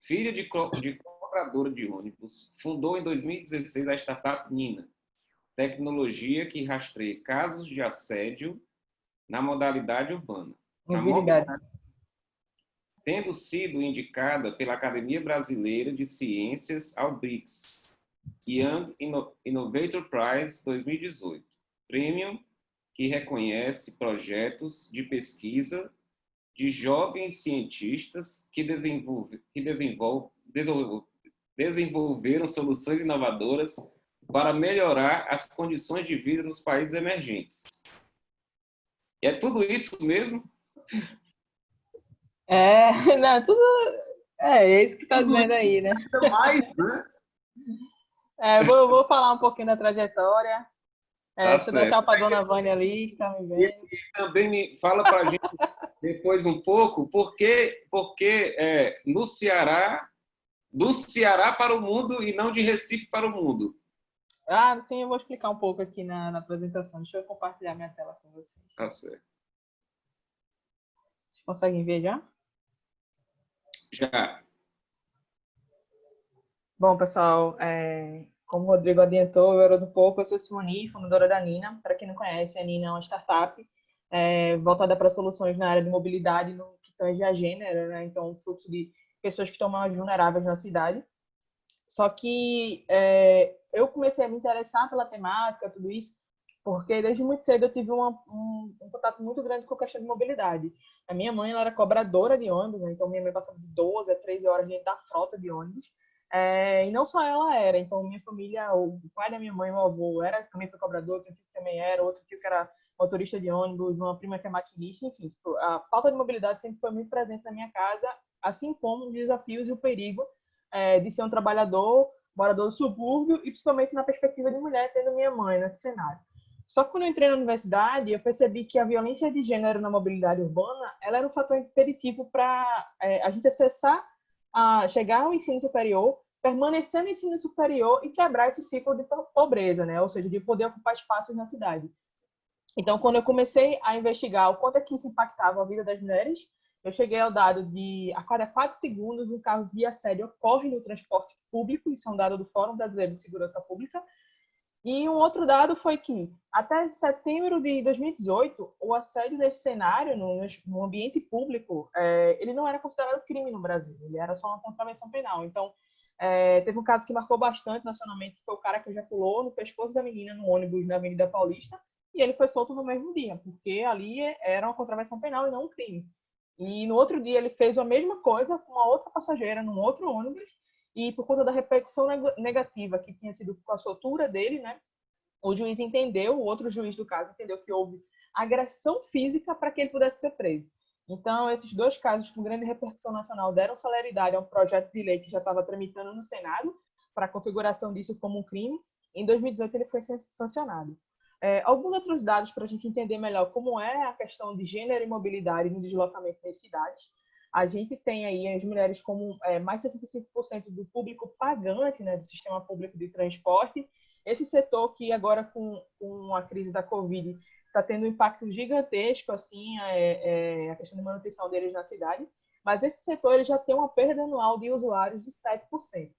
filha de cobradora de ônibus, fundou em 2016 a startup Nina, tecnologia que rastreia casos de assédio na modalidade urbana. Mobilidade. Tendo sido indicada pela Academia Brasileira de Ciências ao BRICS Young Innovator Prize 2018, prêmio que reconhece projetos de pesquisa de jovens cientistas que desenvolveram soluções inovadoras para melhorar as condições de vida nos países emergentes. E é tudo isso mesmo? Não, tudo é isso que está dizendo aí, né? Ainda mais, né? Vou falar um pouquinho da trajetória. Tá Deixa eu dar certo. tchau para a dona Vânia ali, que está me vendo. E também me fala para a gente depois um pouco porque no Ceará, do Ceará para o mundo e não de Recife para o mundo. Sim, eu vou explicar um pouco aqui na apresentação. Deixa eu compartilhar minha tela com vocês. Tá certo. Vocês conseguem ver já? Já. Bom, pessoal, como o Rodrigo adiantou, eu sou Simoni, fundadora da Nina. Para quem não conhece, a Nina é uma startup voltada para soluções na área de mobilidade no que tange a gênero, né? Então, o fluxo de pessoas que estão mais vulneráveis na cidade. Só que eu comecei a me interessar pela temática, tudo isso, porque desde muito cedo eu tive um contato muito grande com a questão de mobilidade. A minha mãe ela era cobradora de ônibus, né? Então minha mãe passava de 12 a 13 horas dentro da frota de ônibus. E não só ela era, então minha família, o pai da minha mãe, o avô, também foi cobrador, outro tio que também era, outro tio que era motorista de ônibus, uma prima que é maquinista, enfim. Tipo, a falta de mobilidade sempre foi muito presente na minha casa, assim como os desafios e o perigo de ser um trabalhador, morador do subúrbio, e principalmente na perspectiva de mulher, tendo minha mãe nesse cenário. Só que quando eu entrei na universidade, eu percebi que a violência de gênero na mobilidade urbana ela era um fator impeditivo para a gente acessar, chegar ao ensino superior, permanecer no ensino superior e quebrar esse ciclo de pobreza, né? Ou seja, de poder ocupar espaços na cidade. Então, quando eu comecei a investigar o quanto é que isso impactava a vida das mulheres, eu cheguei ao dado de a cada 4 segundos um caso de assédio ocorre no transporte público, isso é um dado do Fórum Brasileiro de Segurança Pública. E um outro dado foi que, até setembro de 2018, o assédio nesse cenário, no ambiente público, ele não era considerado crime no Brasil, ele era só uma contravenção penal. Então, teve um caso que marcou bastante nacionalmente, que foi o cara que ejaculou no pescoço da menina no ônibus na Avenida Paulista, e ele foi solto no mesmo dia, porque ali era uma contravenção penal e não um crime. E no outro dia ele fez a mesma coisa com uma outra passageira num outro ônibus, e por conta da repercussão negativa que tinha sido com a soltura dele, né, o juiz entendeu, o outro juiz do caso entendeu que houve agressão física para que ele pudesse ser preso. Então, esses dois casos com grande repercussão nacional deram celeridade a um projeto de lei que já estava tramitando no Senado para a configuração disso como um crime. Em 2018, ele foi sancionado. Alguns outros dados para a gente entender melhor como é a questão de gênero e mobilidade no deslocamento nas cidades. A gente tem aí as mulheres como mais de 65% do público pagante, né, do sistema público de transporte. Esse setor que agora com a crise da Covid está tendo um impacto gigantesco, assim, a questão de manutenção deles na cidade, mas esse setor ele já tem uma perda anual de usuários de 7%,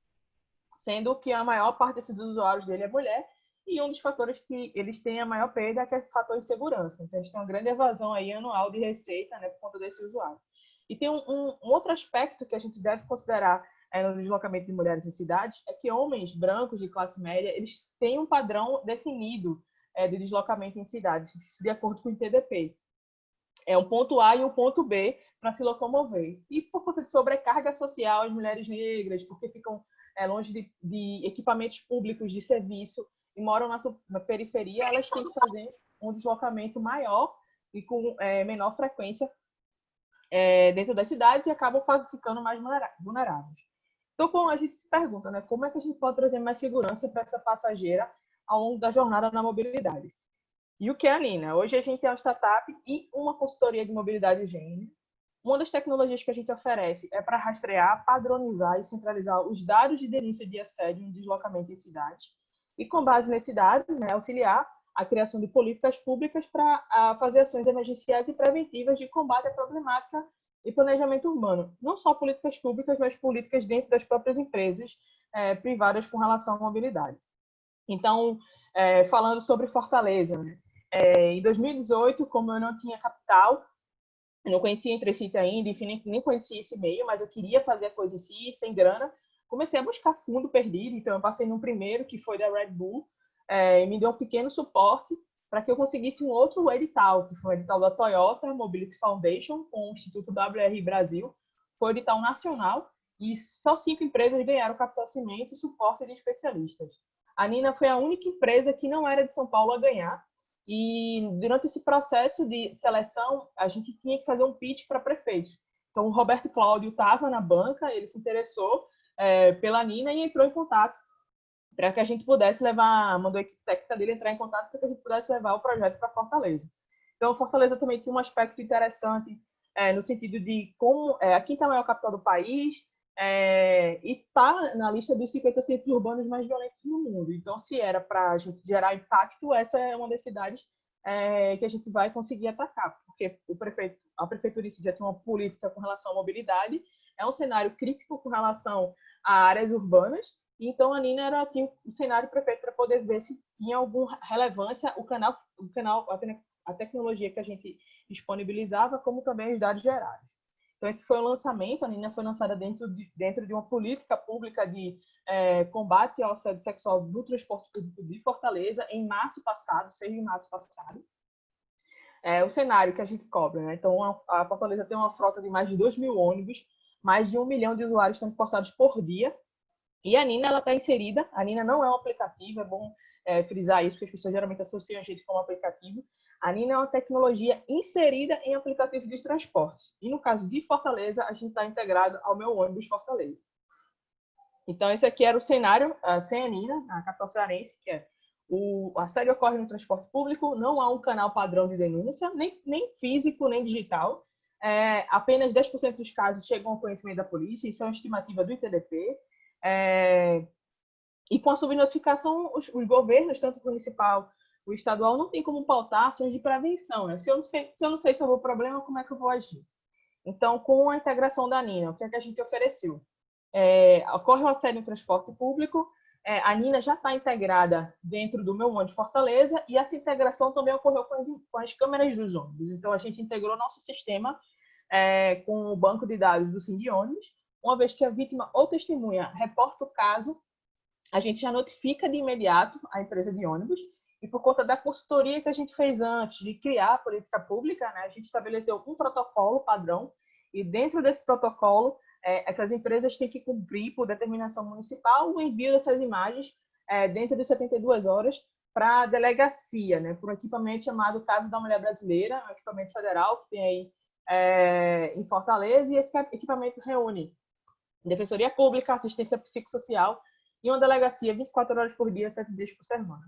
sendo que a maior parte desses usuários dele é mulher, e um dos fatores que eles têm a maior perda é o fator de segurança. Então, eles têm uma grande evasão aí anual de receita, né, por conta desse usuário. E tem um outro aspecto que a gente deve considerar no deslocamento de mulheres em cidades, é que homens brancos de classe média, eles têm um padrão definido de deslocamento em cidades, de acordo com o ITDP. É um ponto A e um ponto B para se locomover. E por conta de sobrecarga social, as mulheres negras, porque ficam longe de equipamentos públicos de serviço e moram na periferia, elas têm que fazer um deslocamento maior e com menor frequência dentro das cidades e acabam ficando mais vulneráveis. Então, como a gente se pergunta, né, como é que a gente pode trazer mais segurança para essa passageira ao longo da jornada na mobilidade? E o que é a Nina? Hoje a gente é uma startup e uma consultoria de mobilidade e gênero. Uma das tecnologias que a gente oferece é para rastrear, padronizar e centralizar os dados de denúncia de assédio em deslocamento em cidades. E com base nesses dados, né, auxiliar a criação de políticas públicas para fazer ações emergenciais e preventivas de combate à problemática e planejamento urbano. Não só políticas públicas, mas políticas dentro das próprias empresas privadas com relação à mobilidade. Então, falando sobre Fortaleza, né? Em 2018, como eu não tinha capital, eu não conhecia Entrecity ainda, enfim, nem conhecia esse meio, mas eu queria fazer a coisa em si, sem grana. Comecei a buscar fundo perdido, então eu passei no primeiro, que foi da Red Bull, e me deu um pequeno suporte para que eu conseguisse um outro edital, que foi o edital da Toyota Mobility Foundation, com o Instituto WR Brasil. Foi o edital nacional, e só 5 empresas ganharam capital cimento e suporte de especialistas. A Nina foi a única empresa que não era de São Paulo a ganhar, e durante esse processo de seleção, a gente tinha que fazer um pitch para prefeito. Então, o Roberto Cláudio estava na banca, ele se interessou pela Nina e entrou em contato para que a gente pudesse levar, mandou a equipe técnica dele entrar em contato para que a gente pudesse levar o projeto para Fortaleza. Então, Fortaleza também tinha um aspecto interessante no sentido de como a quinta maior capital do país, e está na lista dos 50 centros urbanos mais violentos do mundo. Então, se era para a gente gerar impacto, essa é uma das cidades que a gente vai conseguir atacar, porque a prefeitura já tem uma política com relação à mobilidade, é um cenário crítico com relação a áreas urbanas, então a Nina tinha um cenário perfeito para poder ver se tinha alguma relevância a tecnologia que a gente disponibilizava, como também os dados gerados. Então, esse foi o lançamento. A Nina foi lançada dentro de uma política pública de combate ao assédio sexual do transporte público de Fortaleza, em março passado, 6 de março passado. O cenário que a gente cobra, né? Então, a Fortaleza tem uma frota de mais de 2.000 ônibus, mais de 1 milhão de usuários transportados por dia, e a Nina está inserida. A Nina não é um aplicativo, é bom frisar isso, porque as pessoas geralmente associam a gente com um aplicativo. A Nina é uma tecnologia inserida em aplicativos de transporte. E no caso de Fortaleza, a gente está integrado ao Meu Ônibus Fortaleza. Então, esse aqui era o cenário sem a Nina, na capital cearense, que é o assédio ocorre no transporte público, não há um canal padrão de denúncia, nem físico, nem digital. Apenas 10% dos casos chegam ao conhecimento da polícia, isso é uma estimativa do ITDP. E com a subnotificação, os governos, tanto o municipal, o estadual, não tem como pautar ações de prevenção. Né? Se eu não sei sobre o problema, como é que eu vou agir? Então, com a integração da Nina, o que é que a gente ofereceu? Ocorre um assédio no transporte público, a Nina já está integrada dentro do Meu Ônibus Fortaleza, e essa integração também ocorreu com as câmeras dos ônibus. Então, a gente integrou nosso sistema com o banco de dados do SINDI-ônibus. Uma vez que a vítima ou testemunha reporta o caso, a gente já notifica de imediato a empresa de ônibus, e por conta da consultoria que a gente fez antes de criar a política pública, né, a gente estabeleceu um protocolo padrão, e dentro desse protocolo, essas empresas têm que cumprir, por determinação municipal, o envio dessas imagens dentro de 72 horas para a delegacia, né, por um equipamento chamado Casa da Mulher Brasileira, um equipamento federal que tem aí em Fortaleza, e esse equipamento reúne Defensoria Pública, assistência psicossocial e uma delegacia 24 horas por dia, 7 dias por semana.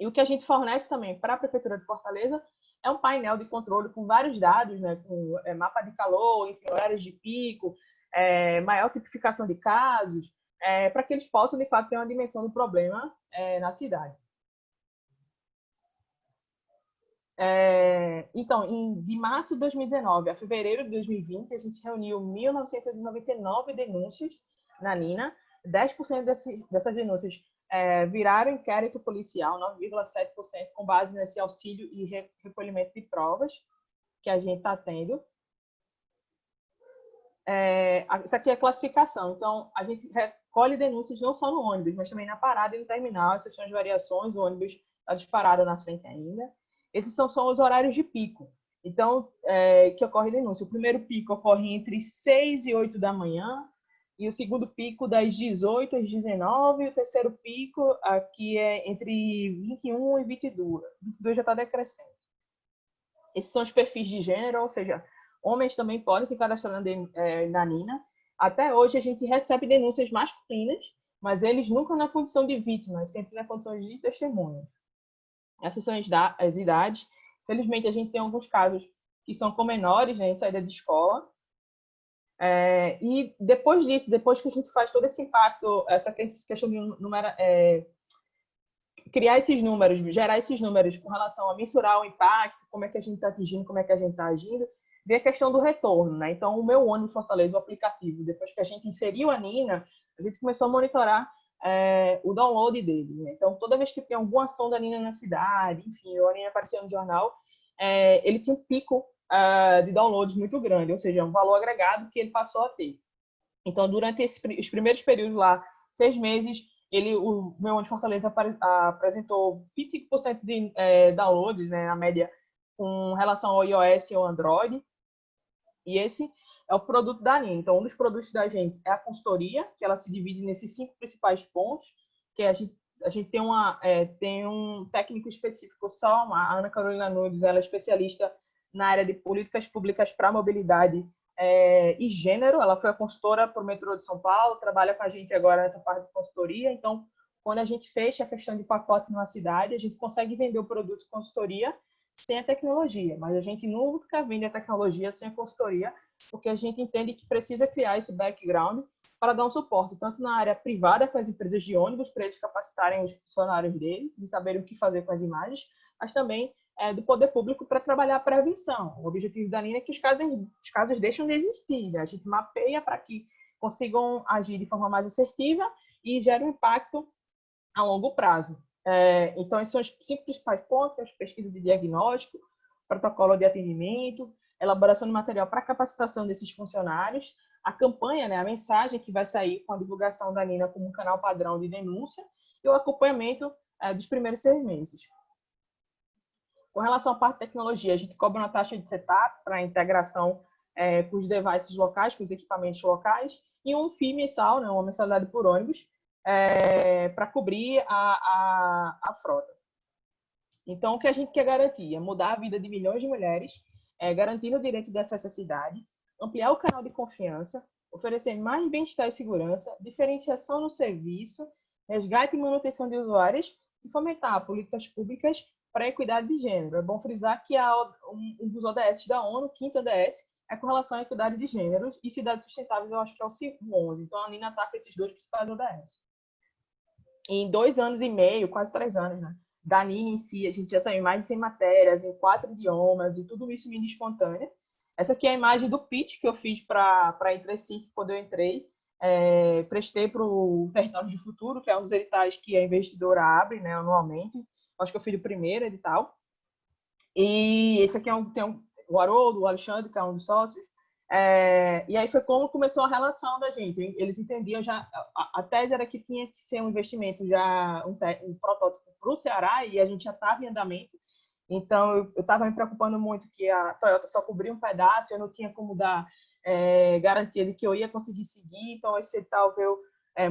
E o que a gente fornece também para a Prefeitura de Fortaleza é um painel de controle com vários dados, né, com mapa de calor, enfim, horários de pico, maior tipificação de casos, para que eles possam, de fato, ter uma dimensão do problema na cidade. Então, de março de 2019 a fevereiro de 2020, a gente reuniu 1.999 denúncias na Nina. 10% dessas denúncias viraram inquérito policial, 9,7%, com base nesse auxílio e recolhimento de provas que a gente está tendo. Isso aqui é a classificação. Então, a gente recolhe denúncias não só no ônibus, mas também na parada e no terminal, exceções de variações, o ônibus está disparado na frente ainda. Esses são só os horários de pico. Então, que ocorre denúncia. O primeiro pico ocorre entre 6 e 8 da manhã, e o segundo pico das 18 às 19, e o terceiro pico aqui é entre 21 e 22. 22 já está decrescendo. Esses são os perfis de gênero, ou seja, homens também podem se cadastrar na Nina. Até hoje a gente recebe denúncias masculinas, mas eles nunca na condição de vítimas, sempre na condição de testemunhas. Essas são as idades. Felizmente, a gente tem alguns casos que são com menores, né, em saída de escola. E depois disso, depois que a gente faz todo esse impacto, essa questão de criar esses números, gerar esses números com relação a mensurar o impacto, como é que a gente está atingindo, como é que a gente está agindo, ver a questão do retorno, né? Então, o meu ônibus Fortaleza, o aplicativo, depois que a gente inseriu a Nina, a gente começou a monitorar o download dele, né? Então, toda vez que tinha alguma ação da Nina na cidade, enfim, a Nina aparecia no jornal, ele tinha um pico de downloads muito grande, ou seja, um valor agregado que ele passou a ter. Então, durante os primeiros períodos lá, 6 meses, o meu ônibus Fortaleza apresentou 25% de downloads, né, na média, com relação ao iOS e ao Android. E esse é o produto da Nina. Então, um dos produtos da gente é a consultoria, que ela se divide nesses 5 principais pontos, que a gente tem um técnico específico só, a Ana Carolina Nunes, ela é especialista na área de políticas públicas para mobilidade e gênero. Ela foi a consultora para o metrô de São Paulo, trabalha com a gente agora nessa parte de consultoria. Então, quando a gente fecha a questão de pacote numa cidade, a gente consegue vender o produto consultoria sem a tecnologia, mas a gente nunca vende a tecnologia sem a consultoria, porque a gente entende que precisa criar esse background para dar um suporte, tanto na área privada com as empresas de ônibus, para eles capacitarem os funcionários dele, de saberem o que fazer com as imagens, mas também do poder público para trabalhar a prevenção. O objetivo da Nina é que os casos deixam de existir, né? A gente mapeia para que consigam agir de forma mais assertiva e gere um impacto a longo prazo. Então, esses são os 5 principais pontos: pesquisa de diagnóstico, protocolo de atendimento, elaboração de material para capacitação desses funcionários, a campanha, né, a mensagem que vai sair com a divulgação da Nina como um canal padrão de denúncia e o acompanhamento dos primeiros 6 meses. Com relação à parte de tecnologia, a gente cobra uma taxa de setup para a integração com os devices locais, com os equipamentos locais, e um FII mensal, né, uma mensalidade por ônibus, para cobrir a frota. Então, o que a gente quer garantir é mudar a vida de milhões de mulheres, garantindo o direito de acesso à cidade, ampliar o canal de confiança, oferecer mais bem-estar e segurança, diferenciação no serviço, resgate e manutenção de usuários e fomentar políticas públicas para a equidade de gênero. É bom frisar que um dos ODS da ONU, o 5º ODS, é com relação à equidade de gêneros, e cidades sustentáveis eu acho que é o 11. Então, a Nina ataca esses 2 principais ODS. Em 2 anos e meio, quase 3 anos, né, da Nina em si, a gente já saiu em mais de 100 matérias, em 4 idiomas, e tudo isso mídia espontânea. Essa aqui é a imagem do pitch que eu fiz para a Entrecity quando eu entrei. Prestei para o Territórios do Futuro, que é um dos editais que a investidora abre, né, anualmente. Acho que eu fiz o primeiro edital. E esse aqui tem o Haroldo, o Alexandre, que é um dos sócios. E aí foi como começou a relação da gente. Eles entendiam já. A tese era que tinha que ser um investimento, já um protótipo para o Ceará, e a gente já estava em andamento. Então, eu estava me preocupando muito que a Toyota só cobria um pedaço, eu não tinha como dar garantia de que eu ia conseguir seguir. Então, esse edital veio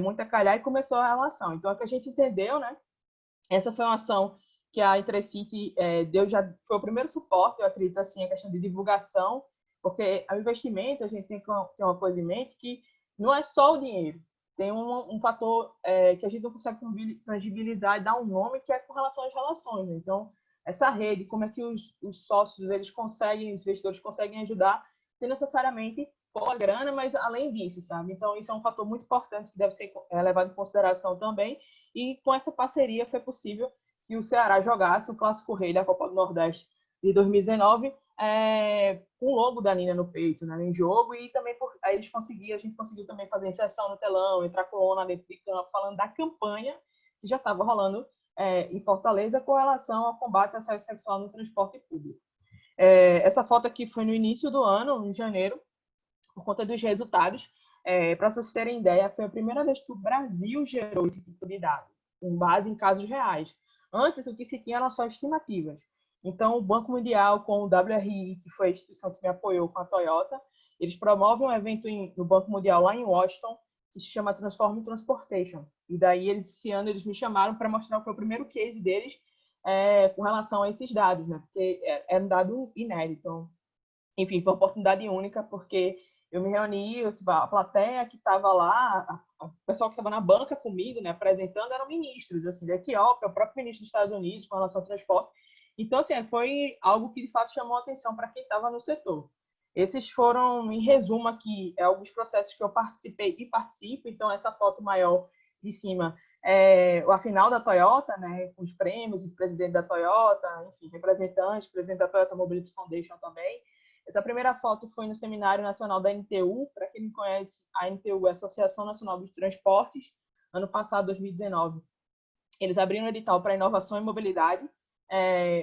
muito a calhar e começou a relação. Então, é que a gente entendeu, né? Essa foi uma ação que a Entrecity deu, já foi o primeiro suporte, eu acredito, assim, a questão de divulgação, porque o investimento, a gente tem que ter uma coisa em mente, que não é só o dinheiro, tem um fator que a gente não consegue tangibilizar e dar um nome, que é com relação às relações, né? Então, essa rede, como é que os sócios, eles conseguem, os investidores conseguem ajudar, sem necessariamente pôr a grana, mas além disso, sabe? Então, isso é um fator muito importante que deve ser levado em consideração também, e com essa parceria foi possível que o Ceará jogasse o Clássico Rei da Copa do Nordeste de 2019 com o logo da Nina no peito, né, em jogo, e também a gente conseguiu também fazer inserção no telão, entrar com lona dentro de campo, falando da campanha que já estava rolando em Fortaleza com relação ao combate ao assédio sexual no transporte público. Essa foto aqui foi no início do ano, em janeiro, por conta dos resultados. Para vocês terem ideia, foi a primeira vez que o Brasil gerou esse tipo de dado, com base em casos reais. Antes, o que se tinha eram só estimativas. Então, o Banco Mundial, com o WRI, que foi a instituição que me apoiou com a Toyota, eles promovem um evento no Banco Mundial lá em Washington, que se chama Transform Transportation. E daí, esse ano, eles me chamaram para mostrar o que foi o primeiro case deles com relação a esses dados, né? Porque era um dado inédito. Então, enfim, foi uma oportunidade única, porque eu me reuni, a plateia que estava lá, o pessoal que estava na banca comigo, né, apresentando, eram ministros, assim, da Etiópia, o próprio ministro dos Estados Unidos, com relação ao transporte. Então, assim, foi algo que, de fato, chamou a atenção para quem estava no setor. Esses foram, em resumo aqui, alguns processos que eu participei e participo. Então, essa foto maior de cima a final da Toyota, né, com os prêmios, o presidente da Toyota, enfim, representantes, presidente da Toyota Mobility Foundation também. Essa primeira foto foi no Seminário Nacional da NTU. Para quem não conhece, a NTU é a Associação Nacional dos Transportes. Ano passado, 2019, eles abriram um edital para inovação e mobilidade.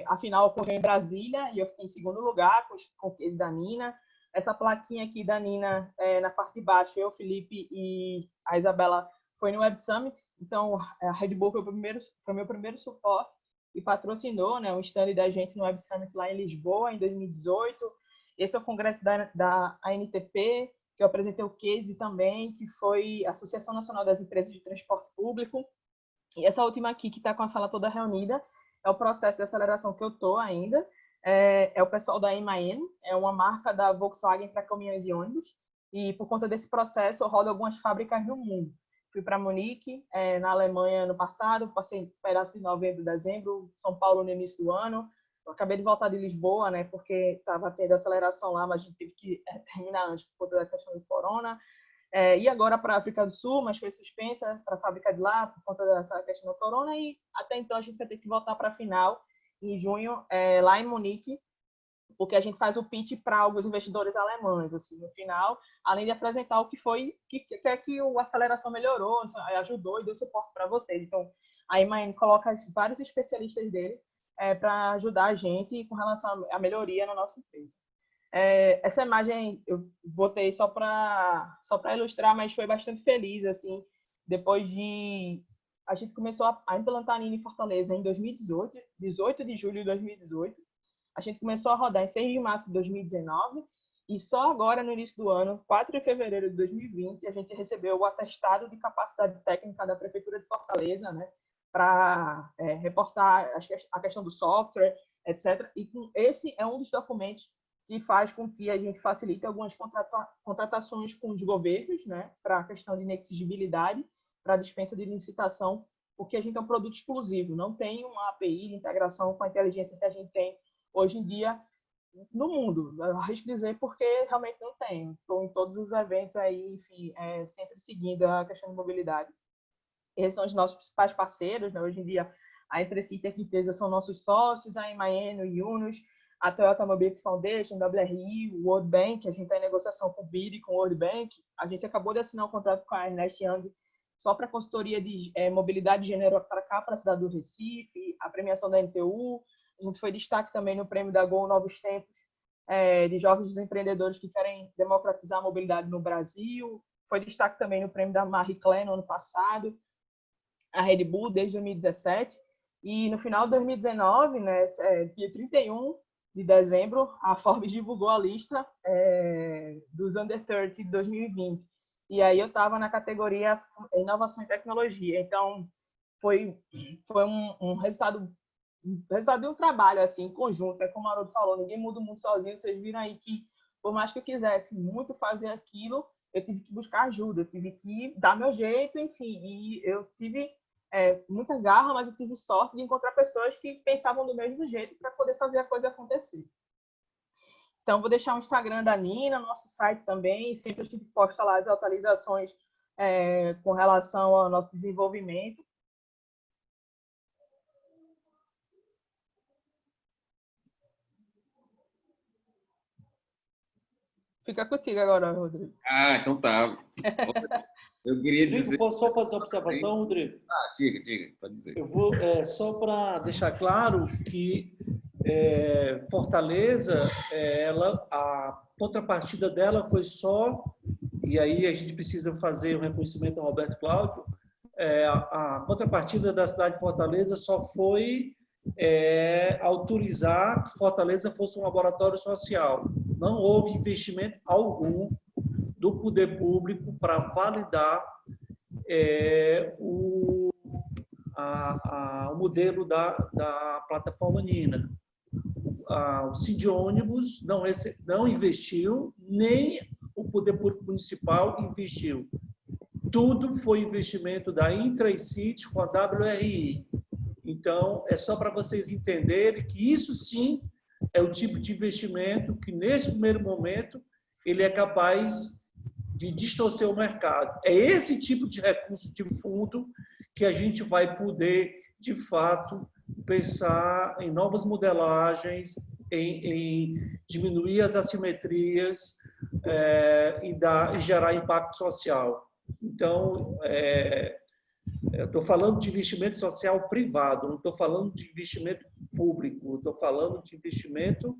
A final ocorreu em Brasília e eu fiquei em segundo lugar com o case da Nina. Essa plaquinha aqui da Nina, na parte de baixo, eu, Felipe e a Isabela, foi no Web Summit. Então, a Red Bull foi meu primeiro suporte e patrocinou, né, um stand da gente no Web Summit lá em Lisboa, em 2018. Esse é o congresso da ANTP, que eu apresentei o case também, que foi a Associação Nacional das Empresas de Transporte Público. E essa última aqui, que está com a sala toda reunida, é o processo de aceleração que eu estou ainda. É o pessoal da MAN, é uma marca da Volkswagen para caminhões e ônibus. E por conta desse processo, eu rodo algumas fábricas no mundo. Fui para Munique, na Alemanha, ano passado, passei um pedaço de novembro, dezembro, São Paulo no início do ano. Eu acabei de voltar de Lisboa, né, porque estava tendo aceleração lá, mas a gente teve que terminar antes por conta da questão do corona. E agora para a África do Sul, mas foi suspensa para a fábrica de lá por conta dessa questão do corona, e até então a gente vai ter que voltar para a final em junho, lá em Munique, porque a gente faz o pitch para alguns investidores alemães, assim, no final, além de apresentar o que foi, que o aceleração melhorou, ajudou e deu suporte para vocês. Então, a Imaen coloca vários especialistas dele para ajudar a gente com relação à melhoria na nossa empresa. Essa imagem eu botei só para ilustrar, mas foi bastante feliz, assim, depois de... A gente começou a implantar a Nina em Fortaleza em 2018, 18 de julho de 2018. A gente começou a rodar em 6 de março de 2019 e só agora, no início do ano, 4 de fevereiro de 2020, a gente recebeu o atestado de capacidade técnica da Prefeitura de Fortaleza, né, para reportar a questão do software, etc. E esse é um dos documentos que faz com que a gente facilite algumas contratações com os governos, né, para a questão de inexigibilidade, para a dispensa de licitação, porque a gente é um produto exclusivo, não tem uma API de integração com a inteligência que a gente tem hoje em dia no mundo. Eu arrisco dizer porque realmente não tem. Estou em todos os eventos aí, enfim, sempre seguindo a questão de mobilidade. Esses são os nossos principais parceiros, né? Hoje em dia, a Entrecity e a Quintesa são nossos sócios, a Imaen, o Yunus, a Toyota Mobility Foundation, a WRI, o World Bank. A gente está em negociação com o BID e com o World Bank. A gente acabou de assinar um contrato com a Ernest Young só para consultoria de mobilidade de gênero para cá, para a cidade do Recife, a premiação da NTU. A gente foi destaque também no prêmio da Gol Novos Tempos, de jovens empreendedores que querem democratizar a mobilidade no Brasil. Foi destaque também no prêmio da Marie Claire no ano passado, a Red Bull desde 2017. E no final de 2019, né, dia 31 de dezembro, a Forbes divulgou a lista dos Under 30 de 2020. E aí eu estava na categoria Inovação e Tecnologia. Então, foi um resultado de um trabalho assim, em conjunto. Como o Haroldo falou, ninguém muda o mundo sozinho. Vocês viram aí que, por mais que eu quisesse muito fazer aquilo, eu tive que buscar ajuda, eu tive que dar meu jeito, enfim. E eu tive muita garra, mas eu tive sorte de encontrar pessoas que pensavam do mesmo jeito para poder fazer a coisa acontecer. Então, vou deixar o Instagram da Nina, nosso site também. Sempre a gente posta lá as atualizações com relação ao nosso desenvolvimento. Fica contigo agora, Rodrigo. Então tá. Eu queria dizer... Posso só fazer uma observação, Rodrigo? Diga, pode dizer. Eu vou, só para deixar claro que Fortaleza, a contrapartida dela foi só, e aí a gente precisa fazer um reconhecimento ao Roberto Cláudio, a contrapartida da cidade de Fortaleza só foi autorizar que Fortaleza fosse um laboratório social. Não houve investimento algum do poder público para validar o modelo da plataforma Nina. O Cid Ônibus não investiu, nem o poder público municipal investiu. Tudo foi investimento da Intracity com a WRI. Então, é só para vocês entenderem que isso sim é o tipo de investimento que, nesse primeiro momento, ele é capaz de distorcer o mercado. É esse tipo de recurso de fundo que a gente vai poder, de fato, pensar em novas modelagens em diminuir as assimetrias e gerar impacto social. Então, eu estou falando de investimento social privado, não estou falando de investimento público, estou falando de investimento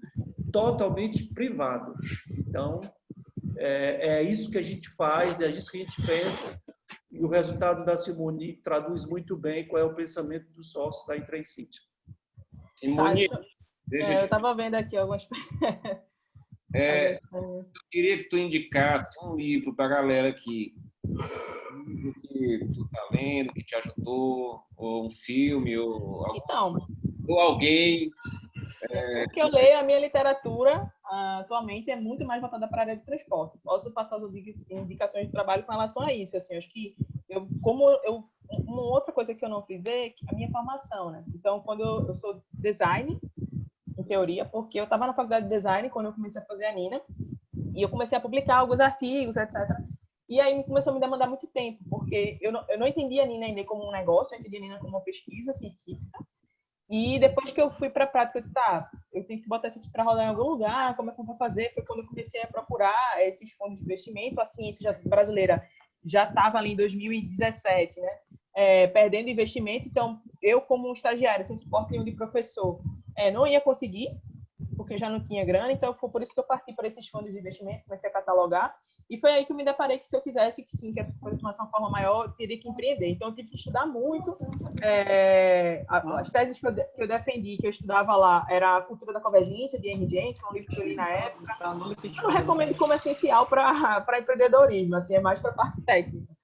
totalmente privado. Então, é isso que a gente faz, é isso que a gente pensa, e o resultado da Simone traduz muito bem qual é o pensamento dos sócios da Intracity. Simone, eu estava vendo aqui algumas... eu queria que tu indicasse um livro para a galera aqui. Um livro que tu tá lendo, que te ajudou, ou um filme, ou alguém. O que eu leio, a minha literatura atualmente é muito mais voltada para a área de transporte. Posso passar as indicações de trabalho com relação a isso. Assim, acho que uma outra coisa que eu não fiz é a minha formação, né? Então, quando eu sou design, em teoria, porque eu estava na faculdade de design quando eu comecei a fazer a Nina, e eu comecei a publicar alguns artigos, etc. E aí começou a me demandar muito tempo, porque eu não entendia a Nina ainda como um negócio, eu entendia a Nina como uma pesquisa científica. E depois que eu fui para a prática, eu disse, eu tenho que botar isso aqui para rodar em algum lugar, como é que eu vou fazer? Foi quando eu comecei a procurar esses fundos de investimento. A ciência brasileira já estava ali em 2017, né? Perdendo investimento. Então, eu, como estagiário, sem suporte nenhum de professor, não ia conseguir, porque já não tinha grana. Então, foi por isso que eu parti para esses fundos de investimento, comecei a catalogar. E foi aí que eu me deparei que, se eu quisesse que sim, que essa coisa tomasse uma forma maior, eu teria que empreender. Então, eu tive que estudar muito. As teses que eu defendi, que eu estudava lá, era a Cultura da Convergência, de Henry James, um livro que eu li na época. Eu não recomendo como essencial para empreendedorismo, assim, é mais para a parte técnica.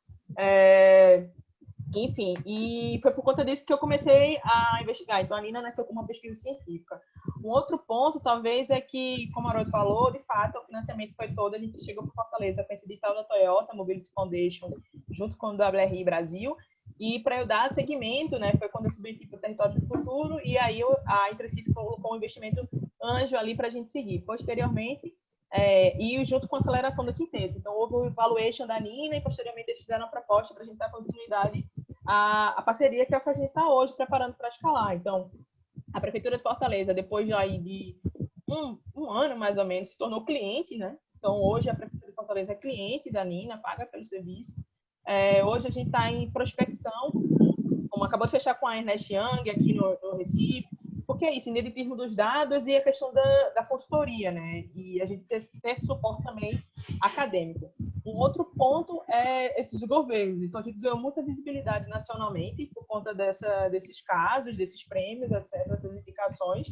Enfim, e foi por conta disso que eu comecei a investigar. Então, a Nina nasceu como uma pesquisa científica. Um outro ponto, talvez, é que, como a Haroldo falou, de fato, o financiamento foi todo. A gente chegou para Fortaleza com esse edital da Toyota, Mobility Foundation, junto com o WRI Brasil. E para eu dar segmento, né, foi quando eu subi aqui para o Território do Futuro, e aí a Intracity colocou um investimento anjo ali para a gente seguir. Posteriormente, e junto com a aceleração da Quintense. Então, houve o evaluation da Nina, e posteriormente eles fizeram a proposta para a gente dar continuidade à parceria, que é o que a gente está hoje preparando para escalar. Então, a Prefeitura de Fortaleza, depois de um ano, mais ou menos, se tornou cliente, né? Então, hoje a Prefeitura de Fortaleza é cliente da Nina, paga pelo serviço. Hoje a gente está em prospecção, como acabou de fechar com a Ernest Young aqui no Recife, porque é isso, ineditismo dos dados e a questão da consultoria, né? E a gente ter esse suporte também acadêmico. Um outro ponto é esses governos. Então, a gente ganhou muita visibilidade nacionalmente por conta desses casos, desses prêmios, etc., essas indicações.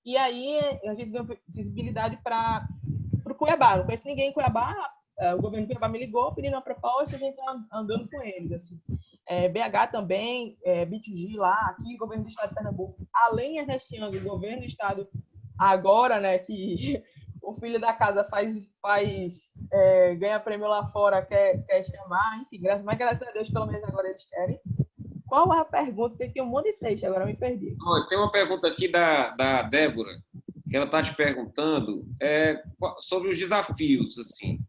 E aí, a gente ganhou visibilidade para o Cuiabá. Não conheço ninguém em Cuiabá. O governo de Cuiabá me ligou, pedindo uma proposta, a gente está andando com eles, assim. BH também, B2G lá, aqui, governo do estado de Pernambuco, além Ernest Young, o governo do estado agora, né, que o filho da casa ganha prêmio lá fora, quer chamar, enfim, graças a Deus, pelo menos agora eles querem. Qual é a pergunta? Tem um monte de texto, agora eu me perdi. Tem uma pergunta aqui da Débora, que ela está te perguntando sobre os desafios, assim.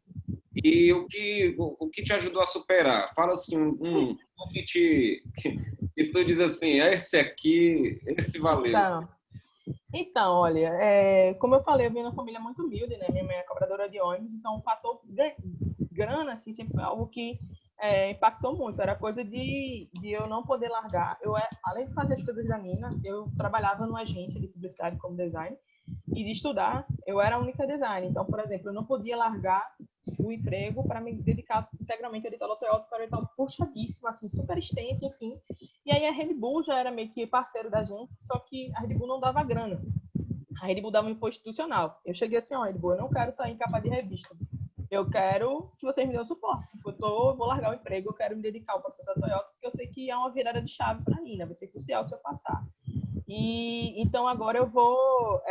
E o que te ajudou a superar? Fala assim, o que tu diz assim, esse valeu. Então, olha, como eu falei, eu vim numa família muito humilde, né? Minha mãe é cobradora de ônibus, então o fator grana, assim, sempre foi algo que impactou muito. Era coisa de eu não poder largar. Além de fazer as coisas da Nina, eu trabalhava numa agência de publicidade como design, e de estudar, eu era a única designer. Então, por exemplo, eu não podia largar o emprego para me dedicar integralmente ao edital da Toyota, que era um edital puxadíssimo, assim, super extenso, enfim. E aí a Red Bull já era meio que parceiro da gente, só que a Red Bull não dava grana. A Red Bull dava um imposto institucional. Eu cheguei assim, Red Bull, eu não quero sair em capa de revista. Eu quero que vocês me dêem o suporte. Eu vou largar o emprego, eu quero me dedicar ao processo da Toyota, porque eu sei que é uma virada de chave para a Nina, vai ser crucial se eu passar. E então agora eu vou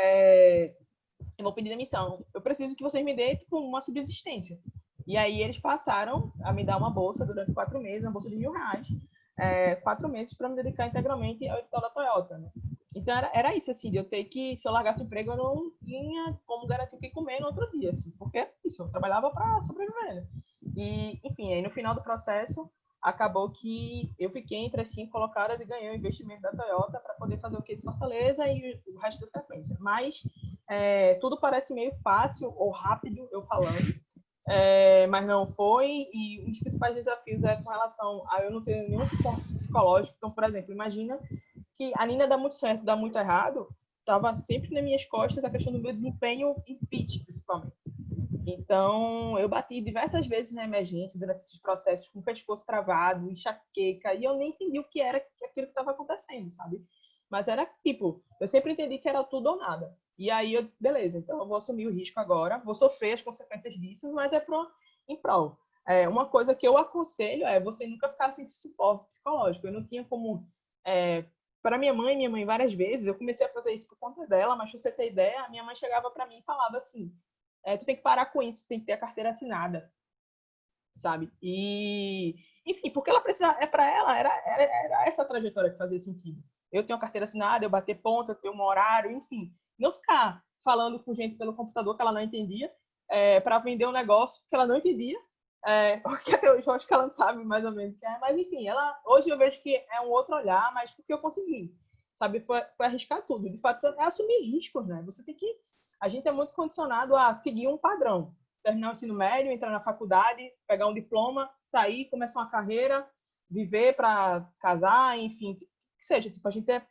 pedir demissão. Eu preciso que vocês me deem tipo, uma subsistência. E aí eles passaram a me dar uma bolsa durante 4 meses, uma bolsa de R$1.000, 4 meses para me dedicar integralmente ao edital da Toyota, né? Então era isso, assim, de eu ter que, se eu largasse o emprego, eu não tinha como garantir o que comer no outro dia, assim, porque isso, eu trabalhava para sobreviver, né? E, enfim, aí no final do processo, acabou que eu fiquei entre as 5 colocadas e ganhei o investimento da Toyota para poder fazer o que de Fortaleza e o resto da sequência. Mas tudo parece meio fácil ou rápido, eu falando, mas não foi, e um dos principais desafios é com relação a eu não ter nenhum suporte psicológico. Então, por exemplo, imagina que a Nina dá muito certo, dá muito errado, estava sempre nas minhas costas a questão do meu desempenho em pitch, principalmente. Então, eu bati diversas vezes na emergência durante esses processos com o pescoço travado, enxaqueca, e eu nem entendi o que era aquilo que estava acontecendo, sabe? Mas era tipo, eu sempre entendi que era tudo ou nada. E aí eu disse, beleza, então eu vou assumir o risco agora, vou sofrer as consequências disso, mas em prol. Uma coisa que eu aconselho é você nunca ficar sem suporte psicológico. Eu não tinha como... para minha mãe várias vezes, eu comecei a fazer isso por conta dela, mas pra você ter ideia, a minha mãe chegava para mim e falava assim, tu tem que parar com isso, tem que ter a carteira assinada, sabe? E, enfim, porque ela precisa, para ela, era essa trajetória que fazia sentido. Eu tenho a carteira assinada, eu bater ponta, eu tenho um horário, enfim. Não ficar falando com gente pelo computador que ela não entendia, para vender um negócio que ela não entendia, porque até hoje eu acho que ela não sabe mais ou menos o que é, mas enfim, hoje eu vejo que é um outro olhar, mas porque eu consegui, sabe? Foi arriscar tudo. De fato, é assumir riscos, né? Você tem que... A gente é muito condicionado a seguir um padrão. Terminar o ensino médio, entrar na faculdade, pegar um diploma, sair, começar uma carreira, viver para casar, enfim, que seja. Tipo, a gente é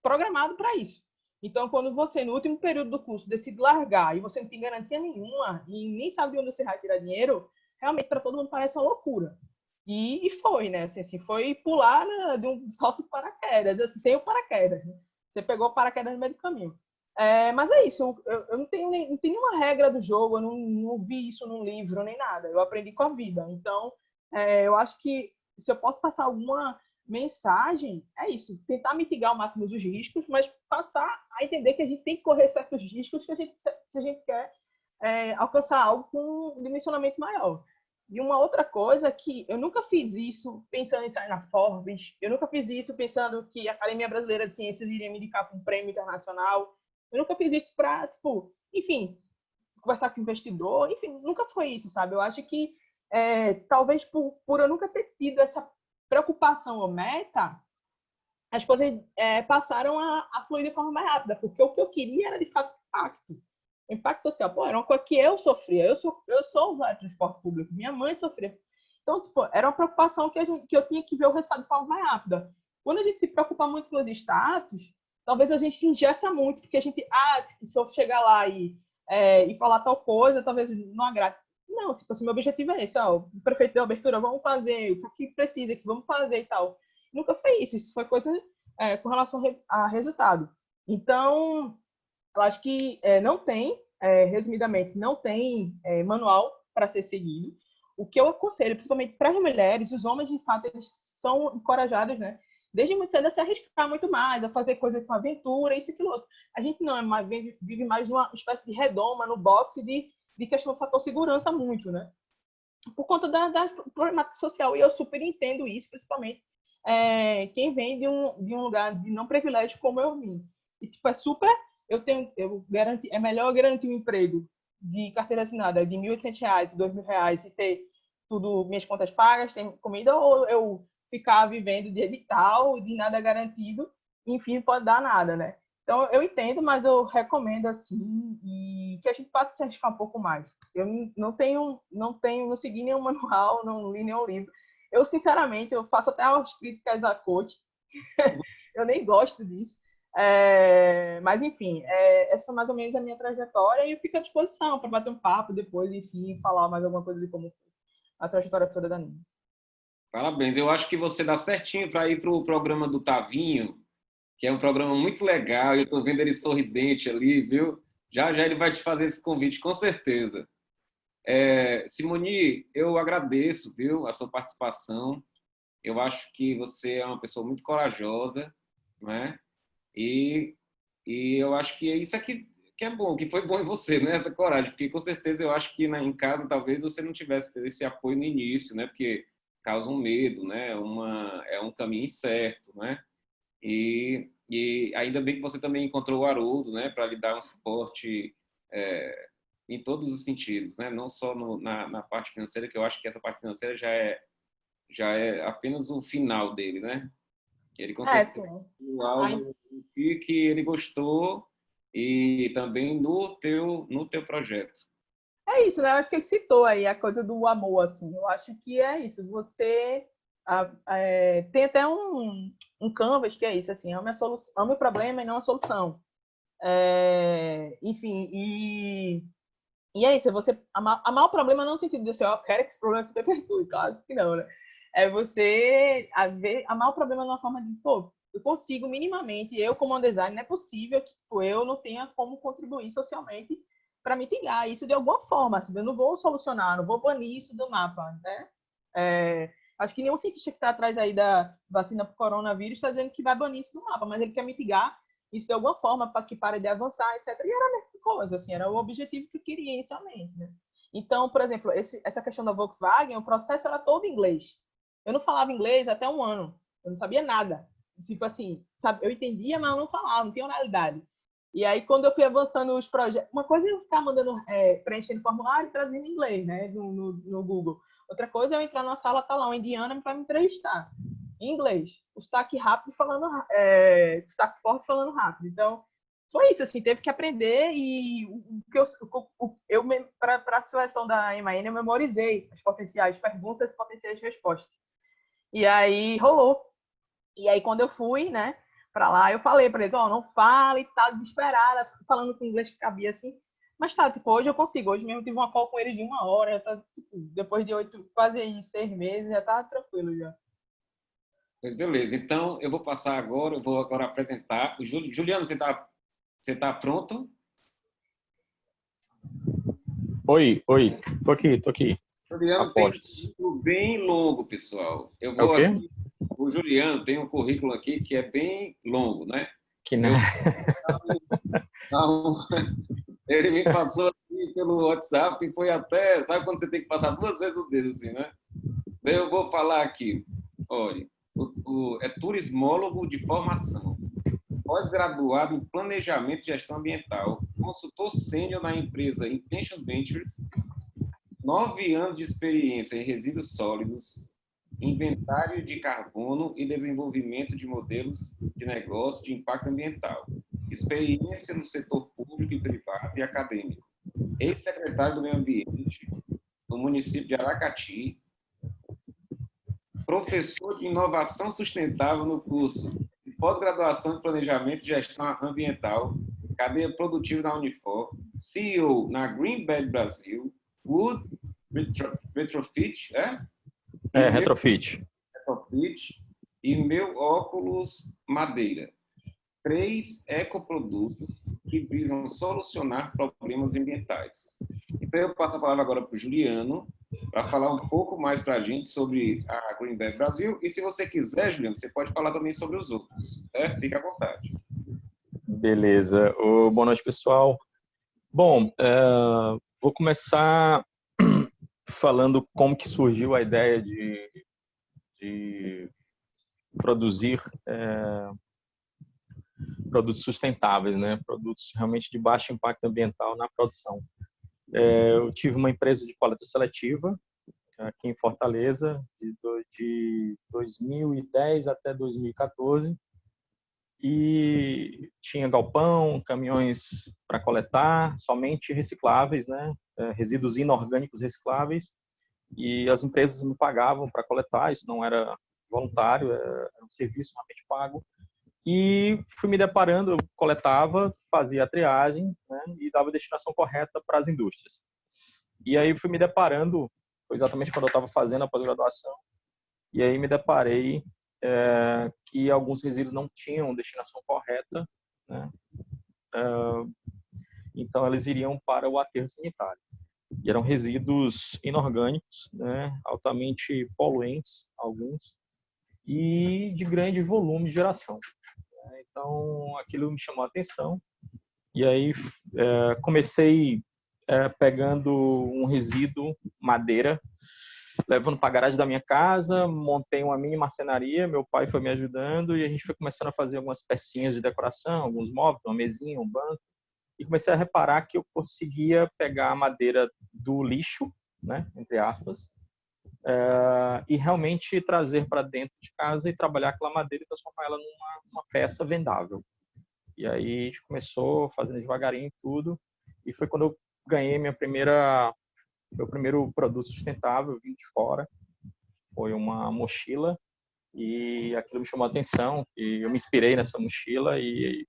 programado para isso. Então, quando você, no último período do curso, decide largar e você não tem garantia nenhuma e nem sabe de onde você vai tirar dinheiro, realmente para todo mundo parece uma loucura. E foi, né? Assim, foi pular de um salto de paraquedas, assim, sem o paraquedas. Né? Você pegou o paraquedas no meio do caminho. Mas é isso, eu não tenho nenhuma regra do jogo, eu não vi isso num livro nem nada, eu aprendi com a vida. Então, eu acho que se eu posso passar alguma mensagem, é isso, tentar mitigar ao máximo os riscos, mas passar a entender que a gente tem que correr certos riscos que a gente quer alcançar algo com um dimensionamento maior. E uma outra coisa que eu nunca fiz isso pensando em sair na Forbes, eu nunca fiz isso pensando que a Academia Brasileira de Ciências iria me indicar para um prêmio internacional, eu nunca fiz isso para, tipo, enfim, conversar com o investidor, enfim, nunca foi isso, sabe? Eu acho que talvez por eu nunca ter tido essa preocupação ou meta, as coisas passaram a fluir de forma mais rápida, porque o que eu queria era, de fato, impacto. Impacto social. Pô, era uma coisa que eu sofria. Eu sou usuário de transporte público. Minha mãe sofria. Então, tipo, era uma preocupação que eu tinha que ver o resultado de forma mais rápida. Quando a gente se preocupa muito com os status, talvez a gente se ingessa muito, porque a gente, tipo, se eu chegar lá e falar tal coisa, talvez não agrade. Não, tipo assim, meu objetivo é esse, ó, o prefeito deu abertura, vamos fazer, o que precisa, que vamos fazer e tal. Nunca foi isso, isso foi coisa com relação a resultado. Então, eu acho que não tem, resumidamente, não tem manual para ser seguido. O que eu aconselho, principalmente para as mulheres, os homens, de fato, eles são encorajados, né? Desde muito cedo a se arriscar muito mais, a fazer coisas com aventura, isso e aquilo outro. A gente não, vive mais numa espécie de redoma no boxe de questão do fator segurança muito, né? Por conta da problemática social. E eu super entendo isso, principalmente quem vem de um lugar de não privilégio como eu vim. E, tipo, é melhor garantir um emprego de carteira assinada de R$ 1.800, R$ 2.000 e ter tudo, minhas contas pagas, tem comida, ou eu ficar vivendo de edital, de nada garantido, enfim, pode dar nada, né? Então, eu entendo, mas eu recomendo, assim, e que a gente passe a se arriscar um pouco mais. Eu não segui nenhum manual, não li nenhum livro. Eu, sinceramente, eu faço até umas críticas a coach. Eu nem gosto disso. Mas, enfim, essa foi mais ou menos a minha trajetória e eu fico à disposição para bater um papo depois, enfim, falar mais alguma coisa de como foi a trajetória toda da Nina. Parabéns. Eu acho que você dá certinho para ir para o programa do Tavinho, que é um programa muito legal. Eu estou vendo ele sorridente ali, viu? Já já ele vai te fazer esse convite, com certeza. Simone, eu agradeço, viu, a sua participação. Eu acho que você é uma pessoa muito corajosa, né? E, e eu acho que é isso aqui que é bom, que foi bom em você, né? Essa coragem, porque com certeza eu acho que em casa talvez você não tivesse esse apoio no início, né? Porque causa um medo, né? É um caminho incerto, né? E ainda bem que você também encontrou o Haroldo, né? Para lhe dar um suporte em todos os sentidos, né? Não só na parte financeira, que eu acho que essa parte financeira já é apenas o final dele, né? Ele com certeza Sim. algo que ele gostou e também no teu projeto. É isso, né? Eu acho que ele citou aí a coisa do amor, assim. Eu acho que é isso. Você tem até um canvas que é isso, assim, ame o problema e não a solução. Enfim, e é isso, é você amar o problema não no sentido de você, eu quero que esse problema se perpetue, claro que não, né? É você amar o problema de uma forma de, pô, eu consigo minimamente, eu como um designer, não é possível que tipo, eu não tenha como contribuir socialmente para mitigar isso de alguma forma, assim, eu não vou solucionar, não vou banir isso do mapa, né? Acho que nenhum cientista que está atrás aí da vacina para o coronavírus está dizendo que vai banir isso do mapa, mas ele quer mitigar isso de alguma forma para que pare de avançar, etc. E era a mesma coisa, assim, era o objetivo que eu queria inicialmente, né? Então, por exemplo, essa questão da Volkswagen, o processo era todo em inglês. Eu não falava inglês até um ano, eu não sabia nada. Tipo assim, sabe, eu entendia, mas eu não falava, não tinha oralidade. E aí, quando eu fui avançando os projetos, uma coisa é eu ficar mandando, preenchendo formulário e trazendo em inglês, né, no Google. Outra coisa é eu entrar numa sala, tá lá, uma indiana para me entrevistar em inglês, o sotaque rápido falando, sotaque forte falando rápido. Então, foi isso, assim, teve que aprender e o que eu para a seleção da MAN, eu memorizei as potenciais perguntas e potenciais respostas. E aí rolou. E aí, quando eu fui, né, para lá, eu falei para eles, não fala e tal, desesperada, falando com inglês que cabia assim. Mas tá, tipo, hoje eu consigo. Hoje mesmo tive uma call com eles de 1 hora, já tá, tipo, depois de quase 6 meses, já tá tranquilo já. Pois beleza, então eu vou agora apresentar o Juliano, você tá pronto? Oi, tô aqui. Juliano tem um currículo bem longo, pessoal. É o quê? O Juliano tem um currículo aqui que é bem longo, né? Que não. Ele me passou aqui pelo WhatsApp e foi até, sabe quando você tem que passar 2 vezes o dedo assim, né? Eu vou falar aqui, olha, é turismólogo de formação, pós-graduado em planejamento e gestão ambiental, consultor sênior na empresa Intention Ventures, 9 anos de experiência em resíduos sólidos, inventário de carbono e desenvolvimento de modelos de negócio de impacto ambiental, experiência no setor público e privado e acadêmico, ex-secretário do Meio Ambiente no município de Aracati, professor de inovação sustentável no curso de pós-graduação de planejamento e gestão ambiental, cadeia produtiva da Unifor, CEO na Greenbed Brasil, Wood Retrofit, Retrofit. Retrofit e Meu Óculos Madeira. 3 ecoprodutos que visam solucionar problemas ambientais. Então, eu passo a palavra agora para o Juliano, para falar um pouco mais para a gente sobre a Greenbed Brasil. E se você quiser, Juliano, você pode falar também sobre os outros. Certo? Fique à vontade. Beleza. Boa noite, pessoal. Bom, vou começar falando como que surgiu a ideia de produzir produtos sustentáveis, né? Produtos realmente de baixo impacto ambiental na produção. Eu tive uma empresa de coleta seletiva aqui em Fortaleza de 2010 até 2014 e tinha galpão, caminhões para coletar, somente recicláveis, né? Resíduos inorgânicos recicláveis, e as empresas me pagavam para coletar, isso não era voluntário, era um serviço realmente pago. E fui me deparando, eu coletava, fazia a triagem, né, e dava a destinação correta para as indústrias. E aí fui me deparando, foi exatamente quando eu estava fazendo a pós-graduação, e aí me deparei que alguns resíduos não tinham destinação correta, né, então eles iriam para o aterro sanitário. E eram resíduos inorgânicos, né, altamente poluentes, alguns, e de grande volume de geração. Então, aquilo me chamou a atenção. E aí, comecei pegando um resíduo, madeira, levando para a garagem da minha casa, montei uma mini marcenaria, meu pai foi me ajudando e a gente foi começando a fazer algumas pecinhas de decoração, alguns móveis, uma mesinha, um banco. E comecei a reparar que eu conseguia pegar a madeira do lixo, né, entre aspas, e realmente trazer para dentro de casa e trabalhar aquela madeira e transformar ela numa peça vendável. E aí a gente começou fazendo devagarinho tudo, e foi quando eu ganhei meu primeiro produto sustentável, vindo de fora. Foi uma mochila, e aquilo me chamou a atenção, e eu me inspirei nessa mochila e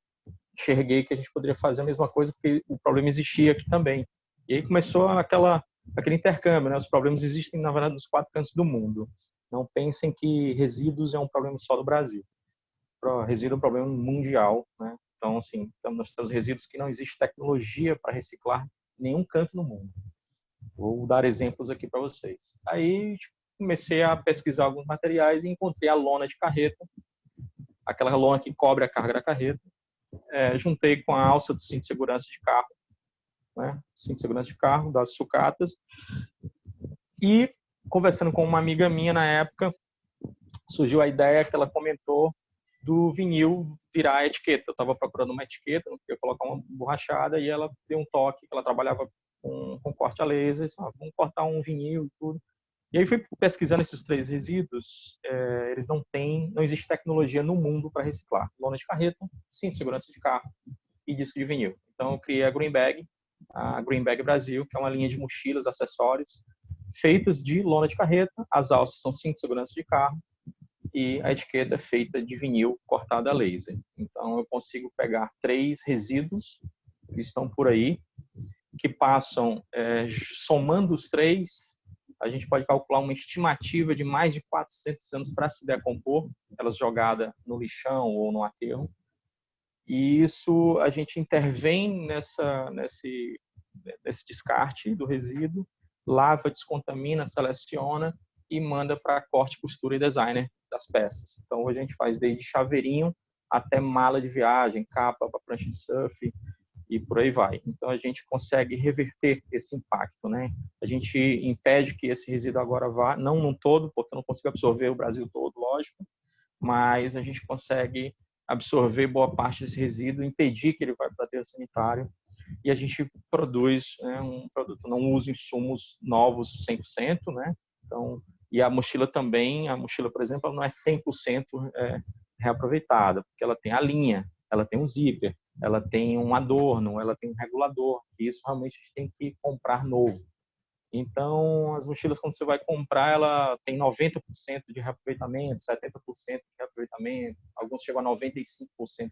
enxerguei que a gente poderia fazer a mesma coisa, porque o problema existia aqui também. E aí começou aquele intercâmbio, né? Os problemas existem, na verdade, nos 4 cantos do mundo. Não pensem que resíduos é um problema só do Brasil. Resíduo é um problema mundial, né? Então, assim, nós temos resíduos que não existe tecnologia para reciclar em nenhum canto no mundo. Vou dar exemplos aqui para vocês. Aí comecei a pesquisar alguns materiais e encontrei a lona de carreta, aquela lona que cobre a carga da carreta. Juntei com a alça do cinto de segurança de carro, né? Cinto de segurança de carro, das sucatas. E, conversando com uma amiga minha na época, surgiu a ideia que ela comentou do vinil virar a etiqueta. Eu estava procurando uma etiqueta, não queria colocar uma borrachada, e ela deu um toque, que ela trabalhava com corte a laser, disse, vamos cortar um vinil e tudo. E aí fui pesquisando esses 3 resíduos, eles não existe tecnologia no mundo para reciclar. Lona de carreta, cinto de segurança de carro e disco de vinil. Então eu criei a Green Bag Brasil, que é uma linha de mochilas, acessórios, feitas de lona de carreta, as alças são cinto de segurança de carro, e a etiqueta é feita de vinil cortado a laser. Então eu consigo pegar 3 resíduos que estão por aí, que passam, somando os 3, a gente pode calcular uma estimativa de mais de 400 anos para se decompor, elas jogadas no lixão ou no aterro. E isso, a gente intervém nesse descarte do resíduo, lava, descontamina, seleciona e manda para corte, costura e designer das peças. Então, hoje a gente faz desde chaveirinho até mala de viagem, capa para prancha de surf, e por aí vai. Então a gente consegue reverter esse impacto, né? A gente impede que esse resíduo agora vá, não num todo, porque eu não consigo absorver o Brasil todo, lógico, mas a gente consegue absorver boa parte desse resíduo, impedir que ele vá para o aterro sanitário, e a gente produz, né, um produto, não usa insumos novos 100%, né? Então, e a mochila também, por exemplo, ela não é 100% reaproveitada, porque ela tem a linha, ela tem um zíper, ela tem um adorno, ela tem um regulador, e isso realmente a gente tem que comprar novo. Então, as mochilas, quando você vai comprar, ela tem 90% de reaproveitamento, 70% de reaproveitamento, alguns chegam a 95%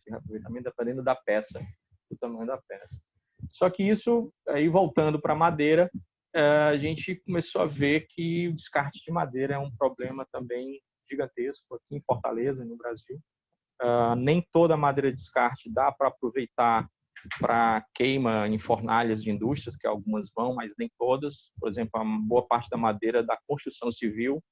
de reaproveitamento, dependendo da peça, do tamanho da peça. Só que isso, aí voltando para a madeira, a gente começou a ver que o descarte de madeira é um problema também gigantesco aqui em Fortaleza, no Brasil. Nem toda a madeira de descarte dá para aproveitar para queima em fornalhas de indústrias, que algumas vão, mas nem todas. Por exemplo, a boa parte da madeira da construção civil,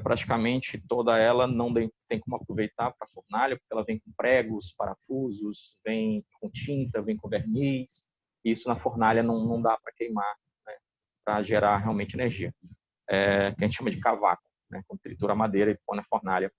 praticamente toda ela não tem como aproveitar para fornalha, porque ela vem com pregos, parafusos, vem com tinta, vem com verniz, e isso na fornalha não dá para queimar, né, para gerar realmente energia, que a gente chama de cavaco, né, quando tritura a madeira e põe na fornalha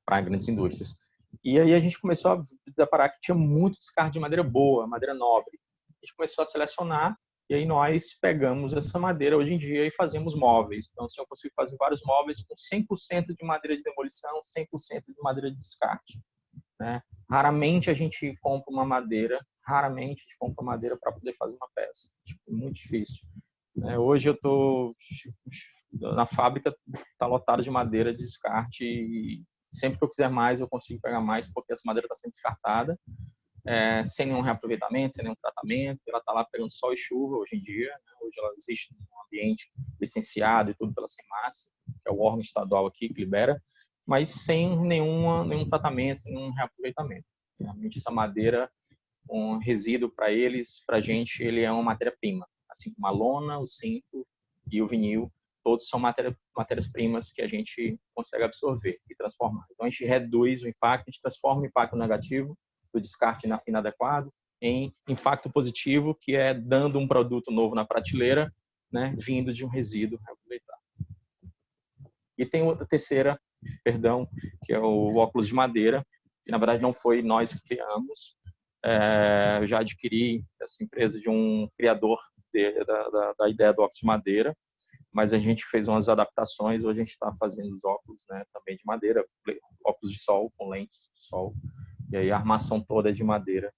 para grandes indústrias. E aí a gente começou a deparar que tinha muito descarte de madeira boa, madeira nobre. A gente começou a selecionar, e aí nós pegamos essa madeira hoje em dia e fazemos móveis. Então, assim, eu consigo fazer vários móveis com 100% de madeira de demolição, 100% de madeira de descarte, né? Raramente a gente compra uma madeira, para poder fazer uma peça. Tipo, muito difícil. Hoje eu estou na fábrica, está lotada de madeira de descarte, e sempre que eu quiser mais, eu consigo pegar mais, porque essa madeira está sendo descartada, sem nenhum reaproveitamento, sem nenhum tratamento. Ela está lá pegando sol e chuva hoje em dia, né? Hoje ela existe num ambiente licenciado e tudo pela SEMAS, que é o órgão estadual aqui que libera, mas sem nenhum tratamento, sem nenhum reaproveitamento. Realmente essa madeira, um resíduo para eles, para a gente, ele é uma matéria-prima. Assim como a lona, o cinto e o vinil, todos são matérias-primas que a gente consegue absorver e transformar. Então, a gente reduz o impacto, a gente transforma o impacto negativo do descarte inadequado em impacto positivo, que é dando um produto novo na prateleira, né, vindo de um resíduo reaproveitado. E tem outra terceira, que é o óculos de madeira, que na verdade não foi nós que criamos. Eu já adquiri essa empresa de um criador da ideia do óculos de madeira, mas a gente fez umas adaptações. Hoje a gente está fazendo os óculos, né, também de madeira, óculos de sol, com lentes de sol, E aí a armação toda é de madeira,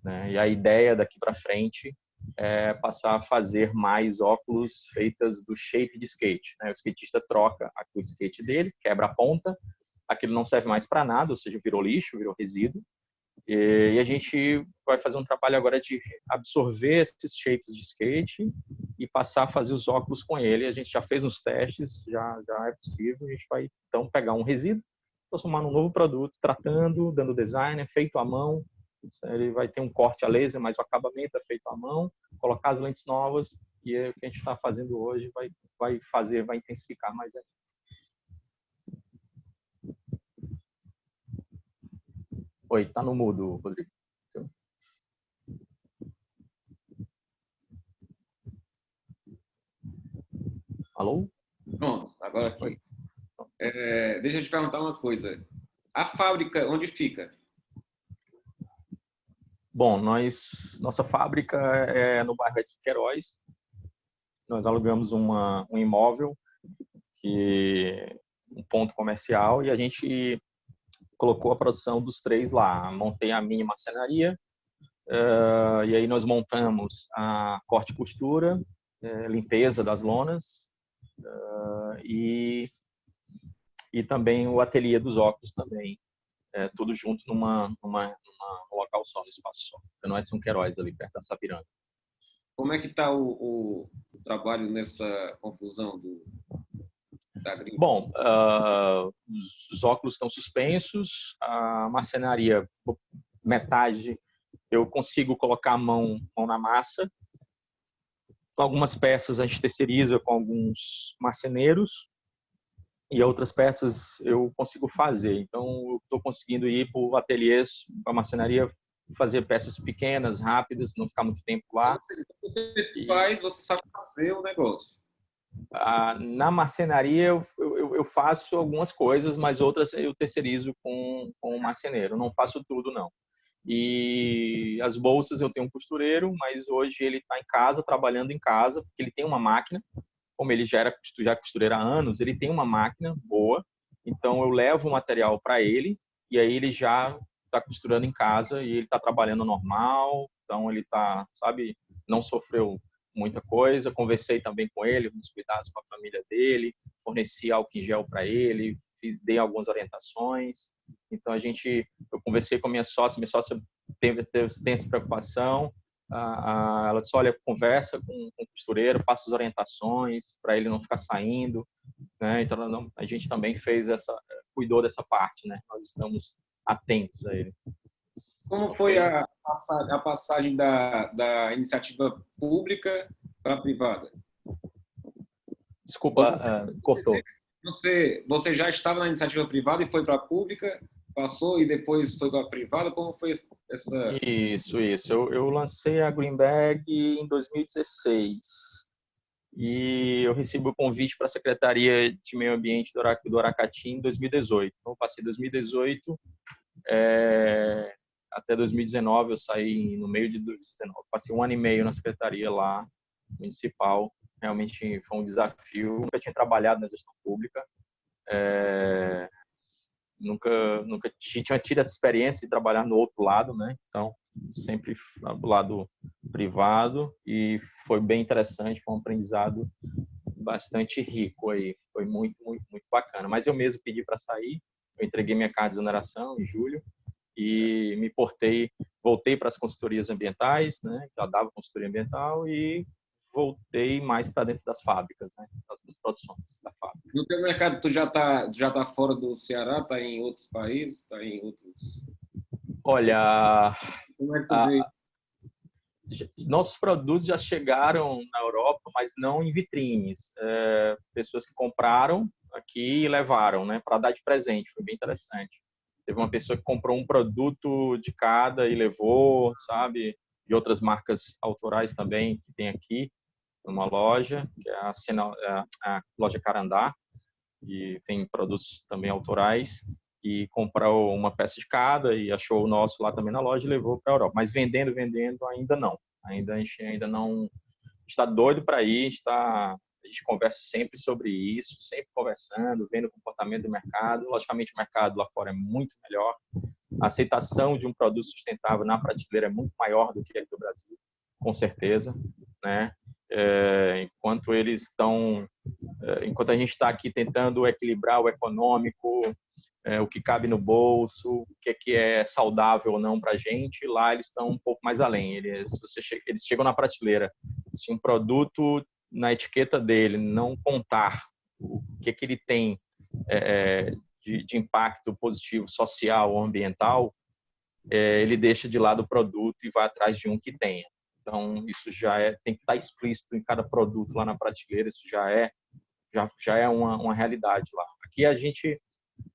né? E a ideia daqui para frente é passar a fazer mais óculos feitas do shape de skate, né? O skatista troca o skate dele, quebra a ponta, aquilo não serve mais para nada, ou seja, virou lixo, virou resíduo. E a gente vai fazer um trabalho agora de absorver esses shapes de skate e passar a fazer os óculos com ele. A gente já fez uns testes, já é possível. A gente vai então pegar um resíduo, transformar num novo produto, tratando, dando design, é feito à mão. Ele vai ter um corte a laser, mas o acabamento é feito à mão, colocar as lentes novas, e o que a gente está fazendo hoje vai intensificar mais ainda. Oi, tá no mudo, Rodrigo. Alô? Pronto, agora aqui. Deixa eu te perguntar uma coisa. A fábrica, onde fica? Bom, nossa fábrica é no bairro Edson Queiroz. Nós alugamos um imóvel, um ponto comercial, e a gente colocou a produção dos 3 lá. Montei a mini marcenaria, e aí nós montamos a corte e costura, limpeza das lonas, e também o ateliê dos óculos também, tudo junto num local só, no espaço só. No Edson Queiroz, ali perto da Sapiranga. Como é que está o trabalho nessa confusão da gripe? Bom, os óculos estão suspensos, a marcenaria, metade, eu consigo colocar a mão na massa. Algumas peças a gente terceiriza com alguns marceneiros e outras peças eu consigo fazer. Então, eu estou conseguindo ir para o ateliê, para a marcenaria, fazer peças pequenas, rápidas, não ficar muito tempo lá. Você sabe fazer o negócio. Na marcenaria eu faço algumas coisas, mas outras eu terceirizo com o marceneiro. Não faço tudo, não. E as bolsas eu tenho um costureiro, mas hoje ele está em casa, trabalhando em casa, porque ele tem uma máquina. Como ele já é costureiro há anos, ele tem uma máquina boa. Então eu levo o material para ele e aí ele já está costurando em casa e ele está trabalhando normal. Então ele está, sabe, não sofreu muita coisa. Conversei também com ele, nos cuidados com a família dele, forneci álcool em gel para ele, dei algumas orientações. Então eu conversei com a minha sócia tem essa preocupação. Ela disse, olha, conversa com o costureiro, passa as orientações para ele não ficar saindo, né? Então a gente também cuidou dessa parte, né? Nós estamos atentos a ele. Como foi a passagem da iniciativa pública para a privada? Desculpa, cortou. Você já estava na iniciativa privada e foi para a pública, passou e depois foi para a privada? Como foi essa... Isso. Eu lancei a Green Bag em 2016 e eu recebi o convite para a Secretaria de Meio Ambiente do Aracati em 2018. Então, eu passei 2018 até 2019, eu saí no meio de 2019. Passei 1 ano e meio na secretaria lá, municipal. Realmente foi um desafio. Nunca tinha trabalhado na gestão pública. Nunca tinha tido essa experiência de trabalhar no outro lado, né? Então, sempre do lado privado e foi bem interessante, foi um aprendizado bastante rico aí. Foi muito, muito, muito bacana. Mas eu mesmo pedi para sair, eu entreguei minha carta de exoneração em julho e voltei para as consultorias ambientais, né? Já dava consultoria ambiental e voltei mais para dentro das fábricas, né? Das produções da fábrica. No teu mercado, tu já tá fora do Ceará, tá em outros países, tá em outros... Olha, como é que tu vê? Nossos produtos já chegaram na Europa, mas não em vitrines. Pessoas que compraram aqui e levaram, né, para dar de presente. Foi bem interessante. Teve uma pessoa que comprou um produto de cada e levou, sabe? De outras marcas autorais também que tem aqui numa loja, que é a loja Carandá, e tem produtos também autorais. E comprou uma peça de cada e achou o nosso lá também na loja e levou para a Europa. Mas vendendo ainda não. A gente ainda não está doido para ir. A gente conversa sempre sobre isso, sempre conversando, vendo o comportamento do mercado. Logicamente o mercado lá fora é muito melhor, A aceitação de um produto sustentável na prateleira é muito maior do que aqui do Brasil, com certeza, né? Enquanto a gente está aqui tentando equilibrar o econômico, o que cabe no bolso, o que é saudável ou não para a gente, lá eles estão um pouco mais além. Eles chegam na prateleira, se um produto na etiqueta dele não contar o que ele tem de impacto positivo social ou ambiental, ele deixa de lado o produto e vai atrás de um que tenha. Então, isso tem que estar explícito em cada produto lá na prateleira, isso já é uma realidade lá. Aqui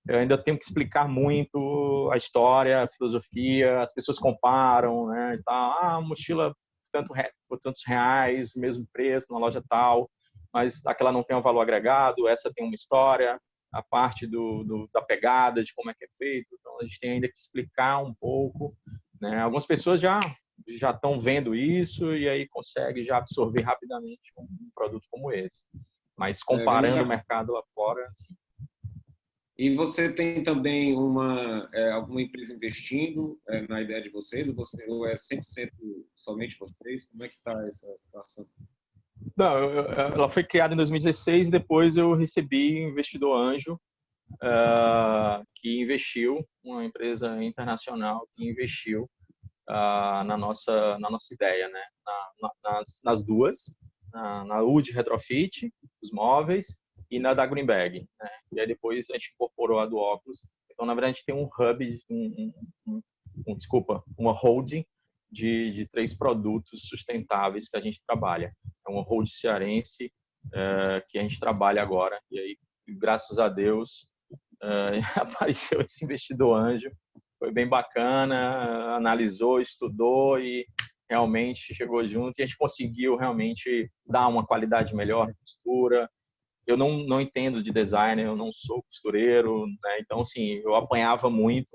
eu ainda tenho que explicar muito a história, a filosofia, as pessoas comparam, né, e tal. Mochila por tantos reais, o mesmo preço na loja tal, mas aquela não tem um valor agregado, essa tem uma história, a parte da pegada, de como é que é feito. Então, a gente tem ainda que explicar um pouco, né? Algumas pessoas já estão vendo isso e aí conseguem já absorver rapidamente um produto como esse. Mas comparando o mercado lá fora... Assim. E você tem também alguma empresa investindo na ideia de vocês? Ou é 100% somente vocês? Como é que está essa situação? Não, ela foi criada em 2016 e depois eu recebi um investidor anjo que investiu, uma empresa internacional que investiu na nossa ideia, né? Nas duas, na UD Retrofit, os móveis, e na da Green Bag, né? E aí depois a gente incorporou a do óculos. Então, na verdade, a gente tem um hub, uma holding de 3 produtos sustentáveis que a gente trabalha. É uma holding cearense que a gente trabalha agora. E aí, graças a Deus, apareceu esse investidor anjo. Foi bem bacana, analisou, estudou e realmente chegou junto. E a gente conseguiu realmente dar uma qualidade melhor de costura. Eu não entendo de design, eu não sou costureiro, né? Então, assim, eu apanhava muito.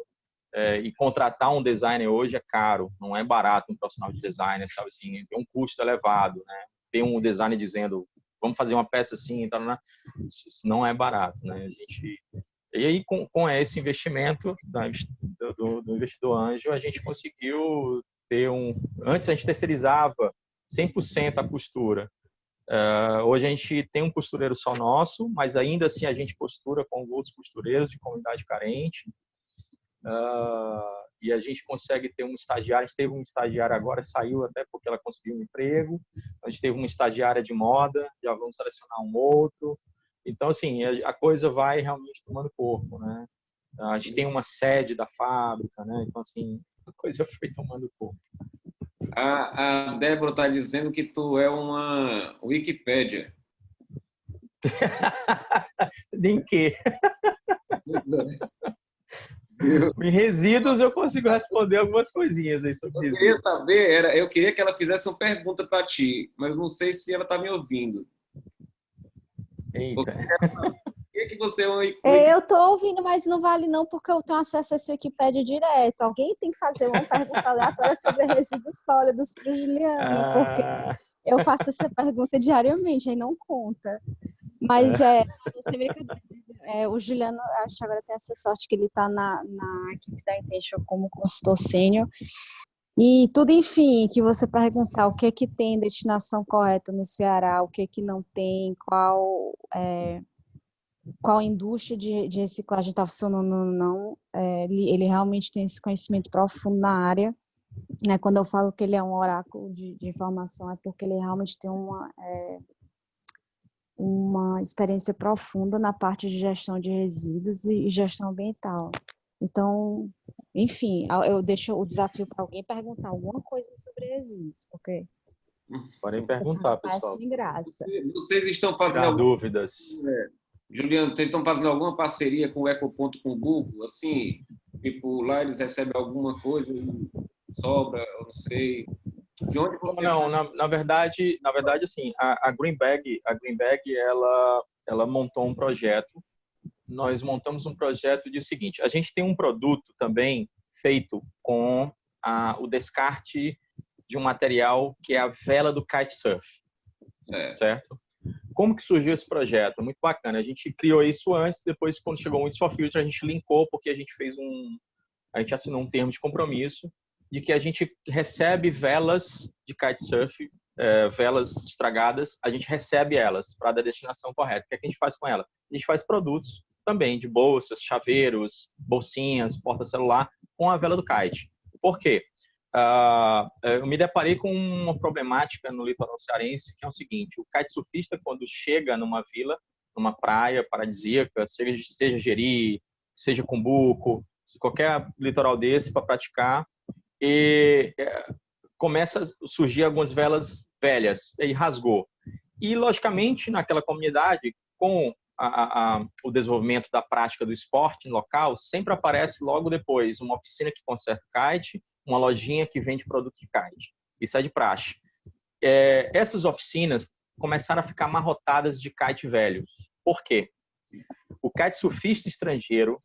E contratar um designer hoje é caro, não é barato um profissional de designer, sabe assim, tem um custo elevado, né? Tem um designer dizendo, vamos fazer uma peça assim, tá, né? Isso não é barato, né? E aí, com esse investimento do investidor anjo, a gente conseguiu ter antes a gente terceirizava 100% a costura. Hoje a gente tem um costureiro só nosso, mas ainda assim a gente costura com outros costureiros de comunidade carente. E a gente consegue ter um estagiário. A gente teve um estagiário agora, saiu até porque ela conseguiu um emprego. A gente teve uma estagiária de moda, já vamos selecionar um outro. Então, assim, a coisa vai realmente tomando corpo, né? A gente tem uma sede da fábrica, né? Então, assim, a coisa foi tomando corpo. A Débora está dizendo que tu é uma Wikipédia. Nem que. Em resíduos eu consigo responder algumas coisinhas aí sobre resíduos. Eu queria saber, eu queria que ela fizesse uma pergunta para ti, mas não sei se ela está me ouvindo. Eita. Que você eu estou ouvindo, mas não vale não, porque eu tenho acesso a esse Wikipédia direto. Alguém tem que fazer uma pergunta aleatória sobre resíduos sólidos para o Juliano, porque eu faço essa pergunta diariamente, aí não conta. Mas o Juliano, acho que agora tem essa sorte que ele está na equipe da Intention como consultor sênior. E tudo, enfim, que você perguntar o que é que tem destinação correta no Ceará, o que é que não tem, qual indústria de reciclagem está funcionando ou não, ele realmente tem esse conhecimento profundo na área, né? Quando eu falo que ele é um oráculo de informação, é porque ele realmente tem uma experiência profunda na parte de gestão de resíduos e gestão ambiental. Então, enfim, eu deixo o desafio para alguém perguntar alguma coisa sobre resíduos, porque... Podem perguntar, pessoal. É sem graça. Vocês estão fazendo dúvidas. Juliano, vocês estão fazendo alguma parceria com o Ecoponto com o Google? Assim, tipo, lá eles recebem alguma coisa e sobra, eu não sei. De onde você... Não, na verdade, assim, a Green Bag, ela montou um projeto. Nós montamos um projeto de o seguinte: a gente tem um produto também feito com o descarte de um material que é a vela do kitesurf, certo? Como que surgiu esse projeto? Muito bacana. A gente criou isso antes, depois quando chegou o Winds for Future a gente linkou porque a gente fez a gente assinou um termo de compromisso de que a gente recebe velas de kitesurf, velas estragadas, a gente recebe elas para dar a destinação correta. O que é que a gente faz com ela? A gente faz produtos também de bolsas, chaveiros, bolsinhas, porta-celular com a vela do kite. Por quê? Eu me deparei com uma problemática no litoral cearense, que é o seguinte: o kitesurfista, quando chega numa vila, numa praia paradisíaca, seja Jeri, seja Cumbuco, qualquer litoral desse para praticar, e começa a surgir algumas velas velhas, e rasgou. E, logicamente, naquela comunidade, com o desenvolvimento da prática do esporte local, sempre aparece logo depois uma oficina que conserta kite, uma lojinha que vende produtos de kite. Isso é de praxe. Essas oficinas começaram a ficar amarrotadas de kite velhos. Por quê? O kitesurfista estrangeiro,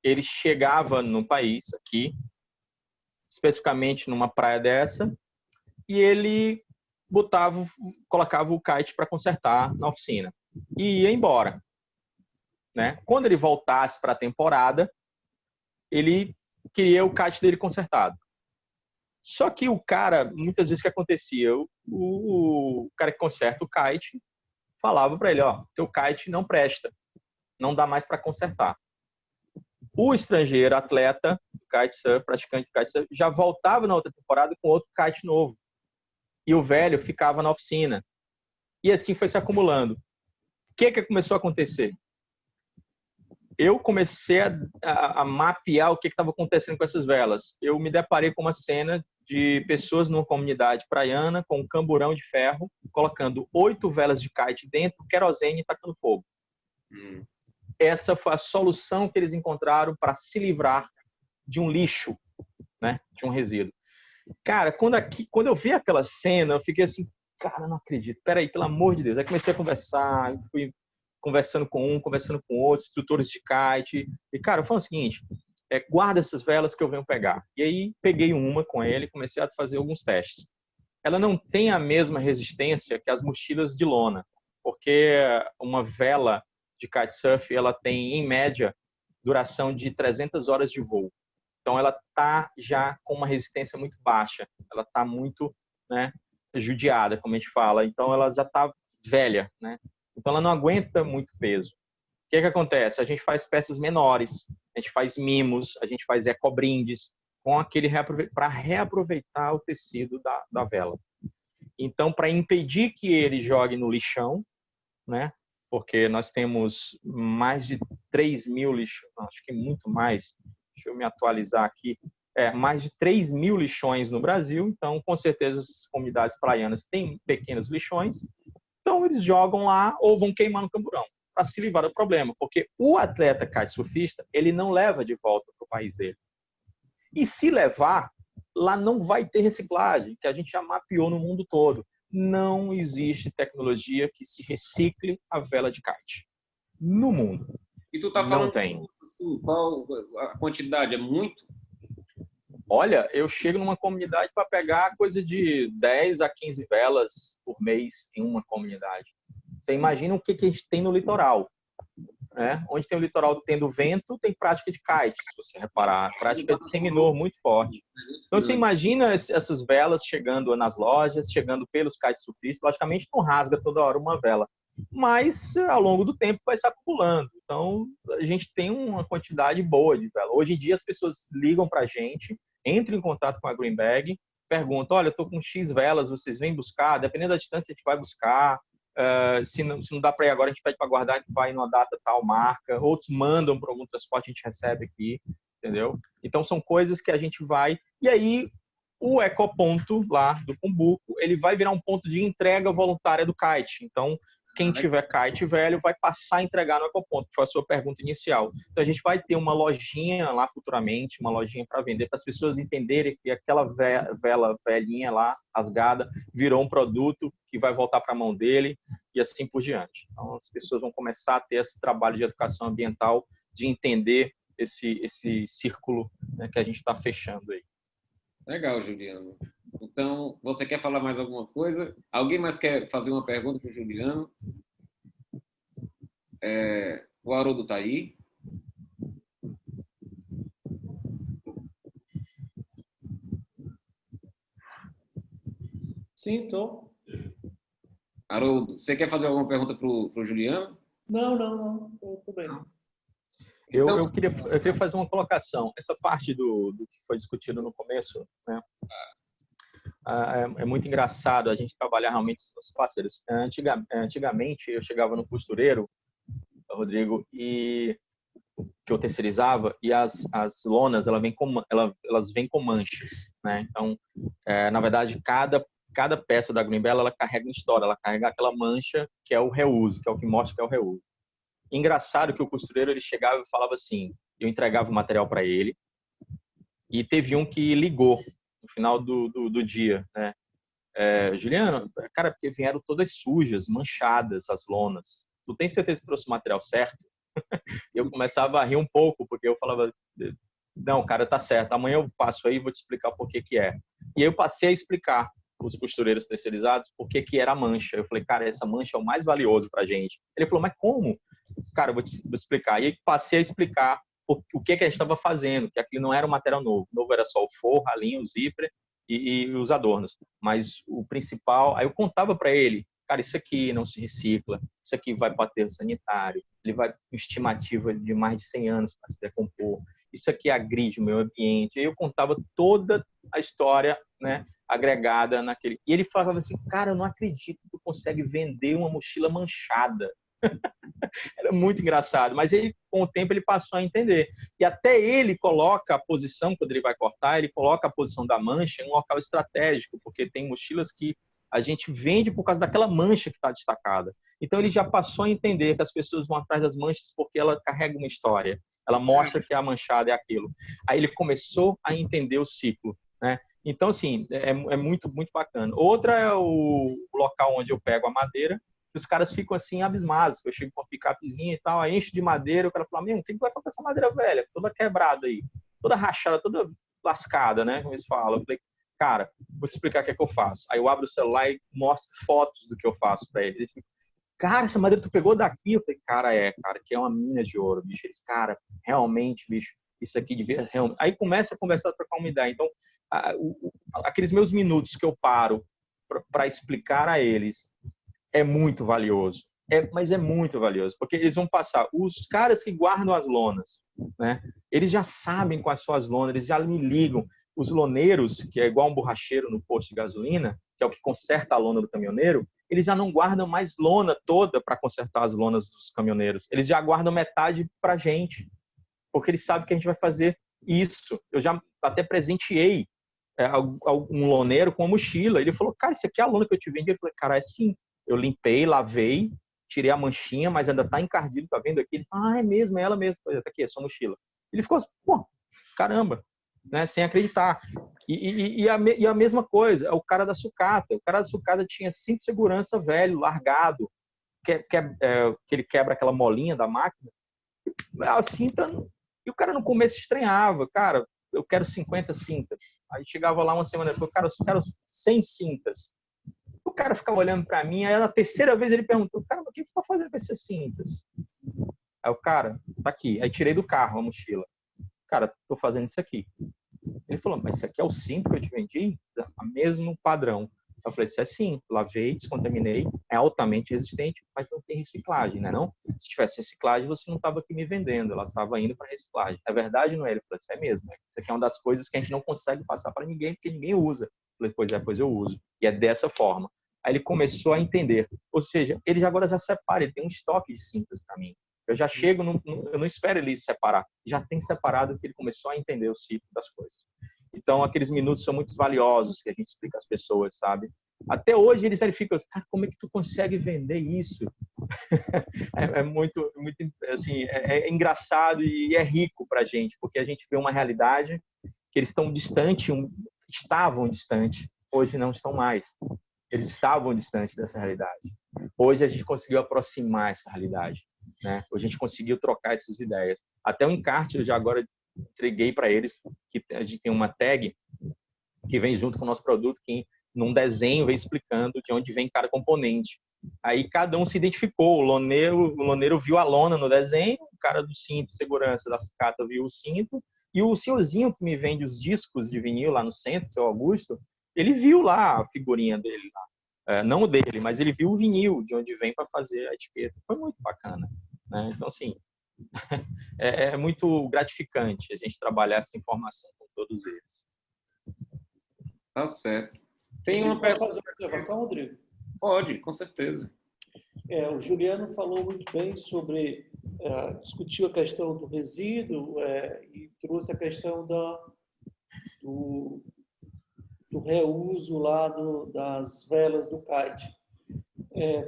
ele chegava no país, aqui, especificamente numa praia dessa, e ele colocava o kite para consertar na oficina e ia embora, né? Quando ele voltasse para a temporada, ele queria o kite dele consertado. Só que o cara, muitas vezes o que acontecia, o cara que conserta o kite falava para ele, ó, teu kite não presta, não dá mais para consertar. O estrangeiro, atleta, kitesurf, praticante de kitesurf, já voltava na outra temporada com outro kite novo. E o velho ficava na oficina. E assim foi se acumulando. O que começou a acontecer? Eu comecei a mapear o que estava acontecendo com essas velas. Eu me deparei com uma cena de pessoas numa comunidade praiana com um camburão de ferro, colocando 8 velas de kite dentro, querosene e tacando fogo. Essa foi a solução que eles encontraram para se livrar de um lixo, né? De um resíduo. Cara, quando eu vi aquela cena, eu fiquei assim, cara, não acredito. Peraí, pelo amor de Deus. Aí comecei a conversar, fui conversando com um, conversando com outro, instrutores de kite. E, cara, eu falei o seguinte, guarda essas velas que eu venho pegar. E aí, peguei uma com ele e comecei a fazer alguns testes. Ela não tem a mesma resistência que as mochilas de lona, porque uma vela de kitesurf, ela tem, em média, duração de 300 horas de voo. Então, ela está já com uma resistência muito baixa. Ela está muito, né, judiada, como a gente fala. Então, ela já está velha, né? Então, ela não aguenta muito peso. O que acontece? A gente faz peças menores, a gente faz mimos, a gente faz ecobrindes, com aquele para reaproveitar o tecido da vela. Então, para impedir que ele jogue no lixão, né? Porque nós temos mais de 3 mil lixões, acho que muito mais, deixa eu me atualizar aqui, mais de 3 mil lixões no Brasil, então com certeza as comunidades praianas têm pequenos lixões, então eles jogam lá ou vão queimar no camburão, para se livrar do problema, porque o atleta kitesurfista, ele não leva de volta para o país dele. E se levar, lá não vai ter reciclagem, que a gente já mapeou no mundo todo. Não existe tecnologia que se recicle a vela de kite no mundo. E tu tá não falando tem. Assim, qual a quantidade? É muito? Olha, eu chego numa comunidade para pegar coisa de 10 a 15 velas por mês em uma comunidade. Você imagina o que a gente tem no litoral, né? Onde tem o litoral tendo vento, tem prática de kite, se você reparar. Prática de seminor muito forte. Então, você imagina essas velas chegando nas lojas, chegando pelos kitesurfistas. Logicamente, não rasga toda hora uma vela, mas ao longo do tempo vai se acumulando. Então, a gente tem uma quantidade boa de vela. Hoje em dia, as pessoas ligam para a gente, entram em contato com a Green Bag, perguntam, olha, eu estou com X velas, vocês vêm buscar? Dependendo da distância, a gente vai buscar. Se não dá para ir agora, a gente pede para guardar, a gente vai numa data tal, marca. Outros mandam para algum transporte, a gente recebe aqui, entendeu? Então, são coisas que a gente vai... E aí, o ecoponto lá do Cumbuco, ele vai virar um ponto de entrega voluntária do kite. Então, quem tiver kite velho vai passar a entregar no ecoponto, que foi a sua pergunta inicial. Então, a gente vai ter uma lojinha lá futuramente, uma lojinha para vender, para as pessoas entenderem que aquela vela velhinha lá, rasgada, virou um produto que vai voltar para a mão dele e assim por diante. Então, as pessoas vão começar a ter esse trabalho de educação ambiental, de entender esse círculo, né, que a gente está fechando aí. Legal, Juliano. Então, você quer falar mais alguma coisa? Alguém mais quer fazer uma pergunta para o Juliano? O Haroldo está aí? Sim, tô. Haroldo, você quer fazer alguma pergunta para o Juliano? Não. Tô bem. Então, Eu queria fazer uma colocação. Essa parte do que foi discutido no começo, né? É muito engraçado a gente trabalhar realmente com os parceiros. Antigamente, eu chegava no costureiro, Rodrigo, e que eu terceirizava, e as lonas elas vêm com manchas, né? Então, na verdade, cada peça da Green Bell, ela carrega uma história, ela carrega aquela mancha que é o reuso, que é o que mostra que é o reuso. Engraçado que o costureiro ele chegava e falava assim, eu entregava o material para ele, e teve um que ligou no final do dia, né? Juliano, cara, porque vieram todas sujas, manchadas as lonas. Tu tem certeza que trouxe o material certo? E eu começava a rir um pouco, porque eu falava, não, cara, tá certo, amanhã eu passo aí e vou te explicar por que que é. E aí eu passei a explicar os costureiros terceirizados por que que era a mancha. Eu falei, cara, essa mancha é o mais valioso pra gente. Ele falou, mas como? Cara, eu vou te explicar. E aí passei a explicar o que que a gente estava fazendo, que aquilo não era um material novo. O novo era só o forro, a linha, o zíper e os adornos. Mas o principal, aí eu contava para ele, cara, isso aqui não se recicla, isso aqui vai para o aterro sanitário, ele vai com estimativa de mais de 100 anos para se decompor, isso aqui agride o meio ambiente. E eu contava toda a história, né, agregada naquele. E ele falava assim, cara, eu não acredito que tu consegue vender uma mochila manchada. Era muito engraçado, mas ele, com o tempo, ele passou a entender. E até ele coloca a posição, quando ele vai cortar, ele coloca a posição da mancha em um local estratégico, porque tem mochilas que a gente vende por causa daquela mancha que está destacada. Então ele já passou a entender que as pessoas vão atrás das manchas porque ela carrega uma história, ela mostra que a manchada é aquilo. Aí ele começou a entender o ciclo, né? Então, assim, é muito, muito bacana. Outra é o local onde eu pego a madeira, os caras ficam assim abismados. Eu chego com uma picapezinha e tal, aí enche de madeira, o cara fala, meu, o que vai fazer com essa madeira velha? Toda quebrada aí, toda rachada, toda lascada, né? Como eles falam. Eu falei, cara, vou te explicar o que é que eu faço. Aí eu abro o celular e mostro fotos do que eu faço para ele. Ele fica, cara, essa madeira tu pegou daqui? Eu falei, cara, que é uma mina de ouro, bicho. Eles, cara, realmente, bicho, isso aqui devia... Realmente. Aí começa a conversar, a trocar uma ideia. Então, aqueles meus minutos que eu paro para explicar a eles é muito valioso. Mas é muito valioso, porque eles vão passar. Os caras que guardam as lonas, né? Eles já sabem quais são as lonas, eles já me ligam. Os loneiros, que é igual um borracheiro no posto de gasolina, que é o que conserta a lona do caminhoneiro, eles já não guardam mais lona toda para consertar as lonas dos caminhoneiros. Eles já guardam metade para a gente, porque eles sabem que a gente vai fazer isso. Eu já até presenteei um loneiro com uma mochila. Ele falou, cara, isso aqui é a lona que eu te vendi. Eu falei, cara, é sim. Eu limpei, lavei, tirei a manchinha, mas ainda tá encardido, tá vendo aqui? Ele falou, é mesmo, é ela mesma. Tá aqui, é sua mochila. Ele ficou, pô, caramba, né? Sem acreditar. E a mesma coisa, o cara da sucata. O cara da sucata tinha cinto de segurança velho, largado, que ele quebra aquela molinha da máquina. A cinta, e o cara no começo estranhava, cara, eu quero 50 cintas. Aí chegava lá uma semana depois, cara, eu quero 100 cintas. O cara ficava olhando para mim, aí na terceira vez ele perguntou, cara, o que você tá fazendo com essas cintas? Aí o cara, tá aqui. Aí tirei do carro a mochila. Cara, tô fazendo isso aqui. Ele falou, mas isso aqui é o cinto que eu te vendi? O mesmo padrão. Eu falei, isso é sim, lavei, descontaminei, é altamente resistente, mas não tem reciclagem, né não? Se tivesse reciclagem, você não estava aqui me vendendo, ela estava indo para reciclagem. É verdade, não é? Ele falou, isso é mesmo. Isso aqui é uma das coisas que a gente não consegue passar para ninguém, porque ninguém usa. Eu falei, pois eu uso. E é dessa forma. Aí ele começou a entender. Ou seja, ele agora já separa, ele tem um estoque de cintas para mim. Eu já chego, eu não espero ele separar. Já tem separado porque ele começou a entender o ciclo das coisas. Então, aqueles minutos são muito valiosos que a gente explica às pessoas, sabe? Até hoje eles ficam, cara, como é que tu consegue vender isso? muito, assim, é engraçado e é rico pra gente, porque a gente vê uma realidade que eles estão distantes, estavam distantes, hoje não estão mais. Eles estavam distantes dessa realidade. Hoje a gente conseguiu aproximar essa realidade, né? Hoje a gente conseguiu trocar essas ideias. Até o encarte eu já agora entreguei para eles, que a gente tem uma tag que vem junto com o nosso produto, que num desenho vem explicando de onde vem cada componente. Aí cada um se identificou, o loneiro viu a lona no desenho, o cara do cinto de segurança da sucata viu o cinto, e o senhorzinho que me vende os discos de vinil lá no centro, seu Augusto, ele viu lá a figurinha dele, lá. Não o dele, mas ele viu o vinil de onde vem para fazer a etiqueta. Foi muito bacana, né? Então, assim, é muito gratificante a gente trabalhar essa informação com todos eles. Tá certo. Tem uma Posso fazer pergunta. uma observação, Rodrigo? Pode, com certeza. O Juliano falou muito bem sobre, discutiu a questão do resíduo e trouxe a questão do reuso lá das velas do kite.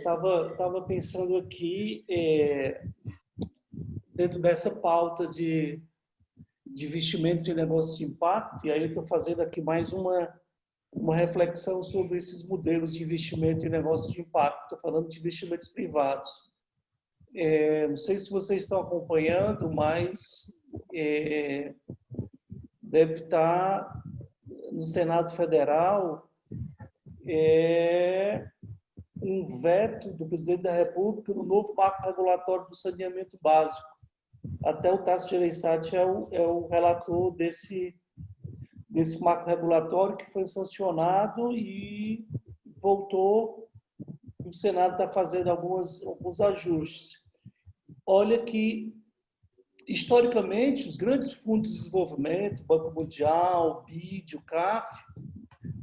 Tava pensando aqui, dentro dessa pauta de investimentos em negócios de impacto, e aí eu estou fazendo aqui mais uma reflexão sobre esses modelos de investimento em negócios de impacto. Estou falando de investimentos privados. Não sei se vocês estão acompanhando, mas deve estar no Senado Federal um veto do presidente da República no novo marco regulatório do saneamento básico. Até o Tasso Gereissati é o relator desse marco regulatório que foi sancionado e voltou. O Senado está fazendo alguns ajustes. Olha que, historicamente, os grandes fundos de desenvolvimento, Banco Mundial, BID, o CAF,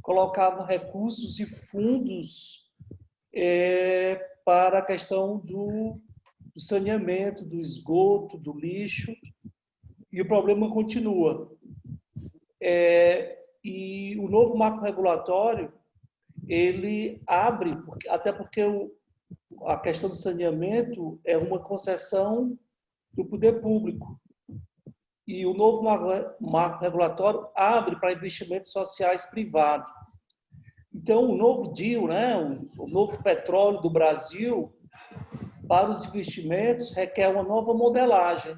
colocavam recursos e fundos para a questão do saneamento, do esgoto, do lixo, e o problema continua. E o novo marco regulatório, ele abre, até porque a questão do saneamento é uma concessão do poder público. E o novo marco regulatório abre para investimentos sociais privados. Então, o novo deal, né, o novo petróleo do Brasil, para os investimentos, requer uma nova modelagem.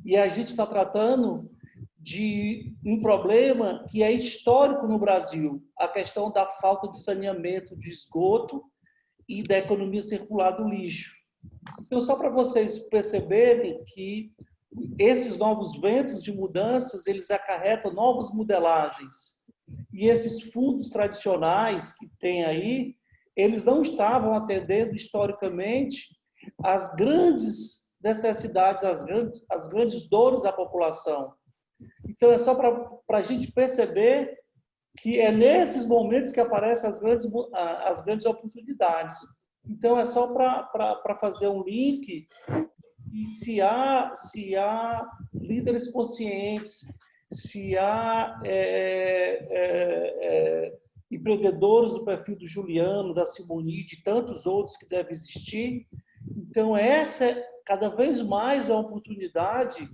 E a gente está tratando de um problema que é histórico no Brasil, a questão da falta de saneamento de esgoto e da economia circular do lixo. Então, só para vocês perceberem que esses novos ventos de mudanças, eles acarretam novas modelagens. E esses fundos tradicionais que tem aí, eles não estavam atendendo historicamente às grandes necessidades, às grandes dores da população. Então, é só para a gente perceber que é nesses momentos que aparecem as grandes oportunidades. Então, é só para fazer um link. E se há líderes conscientes, se há empreendedores do perfil do Juliano, da Simoni, de tantos outros que devem existir, então essa cada vez mais é uma oportunidade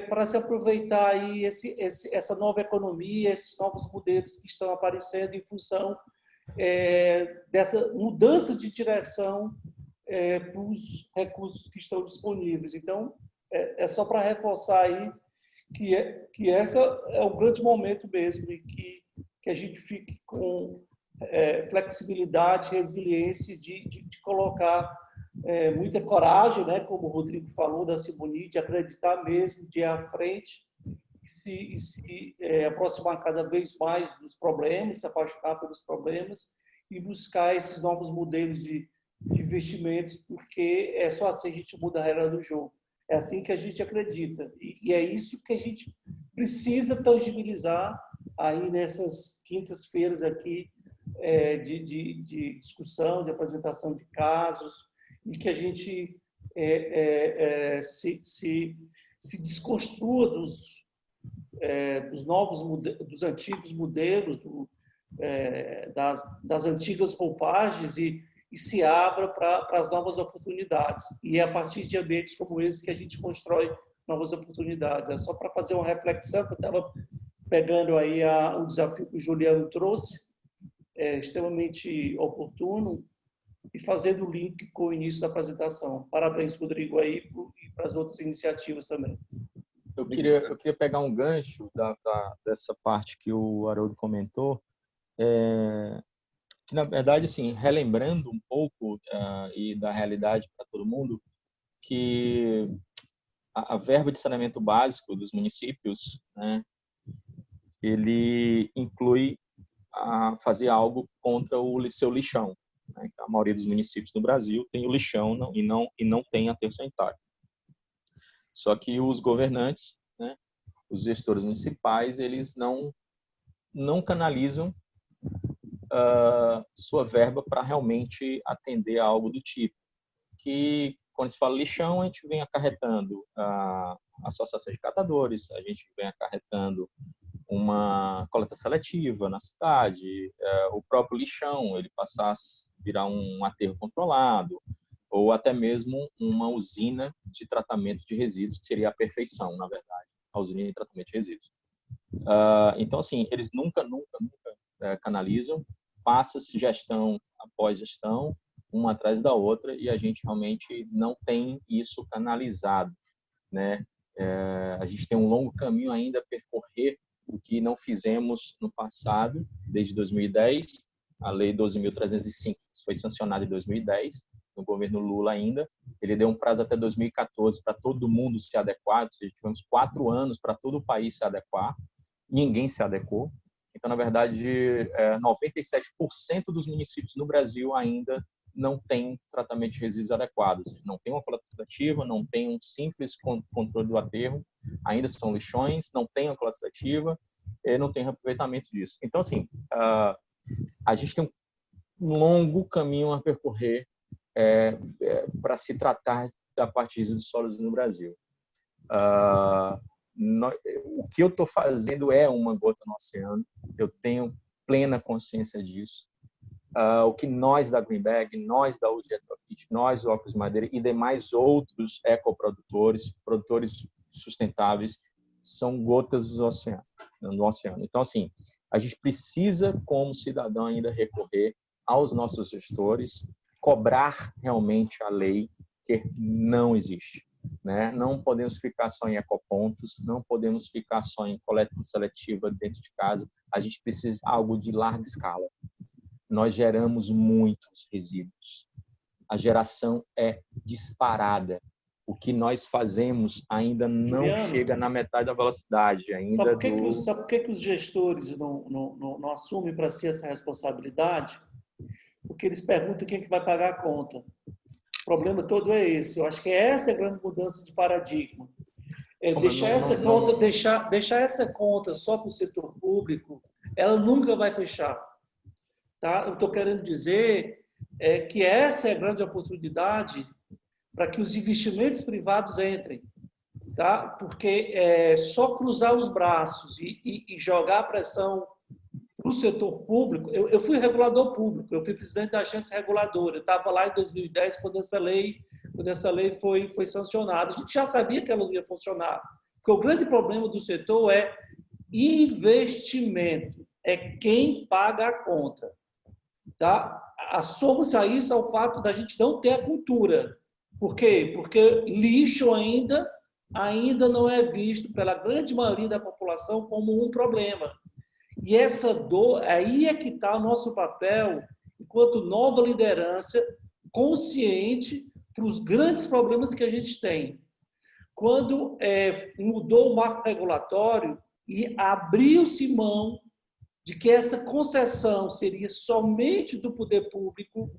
para se aproveitar aí essa nova economia, esses novos modelos que estão aparecendo em função dessa mudança de direção para os recursos que estão disponíveis. Então, é só para reforçar aí que esse é um grande momento mesmo e que a gente fique com flexibilidade, resiliência de colocar muita coragem, né, como o Rodrigo falou, da Simoni, de acreditar mesmo, de ir à frente e se aproximar cada vez mais dos problemas, se apaixonar pelos problemas e buscar esses novos modelos de investimentos, porque é só assim que a gente muda a regra do jogo. É assim que a gente acredita. E é isso que a gente precisa tangibilizar aí nessas quintas-feiras aqui de discussão, de apresentação de casos, e que a gente se desconstrua dos antigos modelos, das antigas roupagens e se abra para as novas oportunidades. E é a partir de ambientes como esse que a gente constrói novas oportunidades. É só para fazer uma reflexão, que eu estava pegando aí o desafio que o Juliano trouxe, extremamente oportuno, e fazendo o link com o início da apresentação. Parabéns, Rodrigo, aí, e para as outras iniciativas também. Eu queria pegar um gancho dessa parte que o Haroldo comentou, que, na verdade, assim, relembrando um pouco e da realidade para todo mundo, que a verba de saneamento básico dos municípios, né, ele inclui a fazer algo contra o seu lixão. Né? Então, a maioria dos municípios no Brasil tem o lixão e não tem aterro sanitário. Só que os governantes, né, os gestores municipais, eles não canalizam sua verba para realmente atender a algo do tipo. Que, quando se fala lixão, a gente vem acarretando a associação de catadores, a gente vem acarretando uma coleta seletiva na cidade, o próprio lixão, ele passar a virar um aterro controlado, ou até mesmo uma usina de tratamento de resíduos, que seria a perfeição, na verdade, a usina de tratamento de resíduos. Então, assim, eles nunca canalizam, passa-se gestão após gestão, uma atrás da outra, e a gente realmente não tem isso canalizado, né? A gente tem um longo caminho ainda a percorrer, o que não fizemos no passado, desde 2010, a Lei 12.305 foi sancionada em 2010, no governo Lula ainda, ele deu um prazo até 2014 para todo mundo se adequar, ou seja, tivemos 4 anos para todo o país se adequar, ninguém se adequou. Então, na verdade, 97% dos municípios no Brasil ainda não tem tratamento de resíduos adequados, não tem uma coleta seletiva, não tem um simples controle do aterro, ainda são lixões, não tem uma coleta seletiva, não tem reaproveitamento disso. Então, assim, a gente tem um longo caminho a percorrer para se tratar da parte de resíduos sólidos no Brasil. O que eu estou fazendo é uma gota no oceano, eu tenho plena consciência disso. O que nós da Greenbag, nós da UG Retrofit, nós do Óculos Madeira e demais outros ecoprodutores, produtores sustentáveis, são gotas do oceano, no oceano. Então, assim, a gente precisa, como cidadão, ainda recorrer aos nossos gestores, cobrar realmente a lei que não existe. Né? Não podemos ficar só em ecopontos, não podemos ficar só em coleta seletiva dentro de casa, a gente precisa de algo de larga escala. Nós geramos muitos resíduos. A geração é disparada. O que nós fazemos ainda não Juliano, chega na metade da velocidade. Ainda sabe por que os gestores não assumem para si essa responsabilidade? Porque eles perguntam quem é que vai pagar a conta. O problema todo é esse. Eu acho que essa é a grande mudança de paradigma. Deixar essa conta só para o setor público, ela nunca vai fechar. Tá? Eu estou querendo dizer que essa é a grande oportunidade para que os investimentos privados entrem. Tá? Porque só cruzar os braços e jogar a pressão para o setor público... Eu fui regulador público, eu fui presidente da agência reguladora, eu estava lá em 2010 quando essa lei foi sancionada. A gente já sabia que ela não ia funcionar, porque o grande problema do setor é investimento, é quem paga a conta. Tá? Assoma-se a isso ao fato da gente não ter a cultura. Por quê? Porque lixo ainda não é visto pela grande maioria da população como um problema. E essa dor, aí é que está o nosso papel, enquanto nova liderança, consciente para os grandes problemas que a gente tem. Quando mudou o marco regulatório e abriu-se mão de que essa concessão seria somente do poder público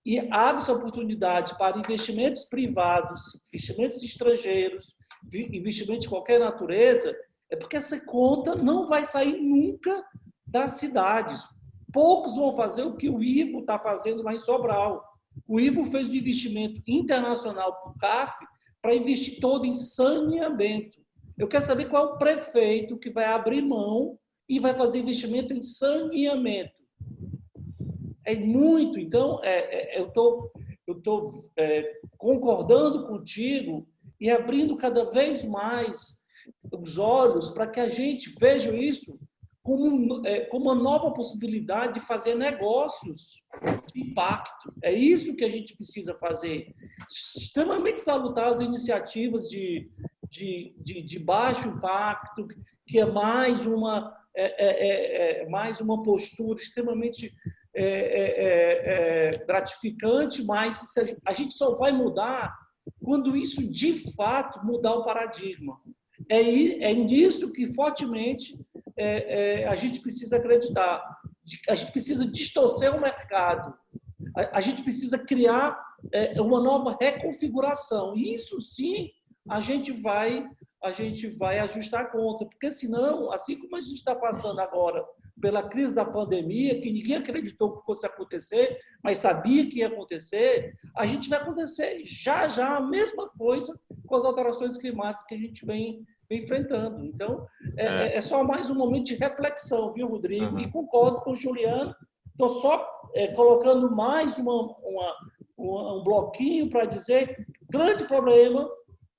e abre-se a oportunidade para investimentos privados, investimentos estrangeiros, investimentos de qualquer natureza, é porque essa conta não vai sair nunca das cidades. Poucos vão fazer o que o Ivo está fazendo lá em Sobral. O Ivo fez um investimento internacional para o CAF para investir todo em saneamento. Eu quero saber qual é o prefeito que vai abrir mão e vai fazer investimento em saneamento. É muito. Então, eu estou concordando contigo e abrindo cada vez mais os olhos para que a gente veja isso como uma nova possibilidade de fazer negócios de impacto. É isso que a gente precisa fazer. Extremamente salutar as iniciativas de baixo impacto, que é mais uma postura extremamente gratificante, mas a gente só vai mudar quando isso, de fato, mudar o paradigma. É nisso que, fortemente, a gente precisa acreditar. A gente precisa distorcer o mercado. A gente precisa criar uma nova reconfiguração. E isso sim a gente vai ajustar a conta, porque senão, assim como a gente está passando agora pela crise da pandemia, que ninguém acreditou que fosse acontecer, mas sabia que ia acontecer, a gente vai acontecer já a mesma coisa com as alterações climáticas que a gente vem enfrentando. Então, é só mais um momento de reflexão, viu, Rodrigo? E concordo com o Juliano. Estou só colocando mais um bloquinho para dizer que o grande problema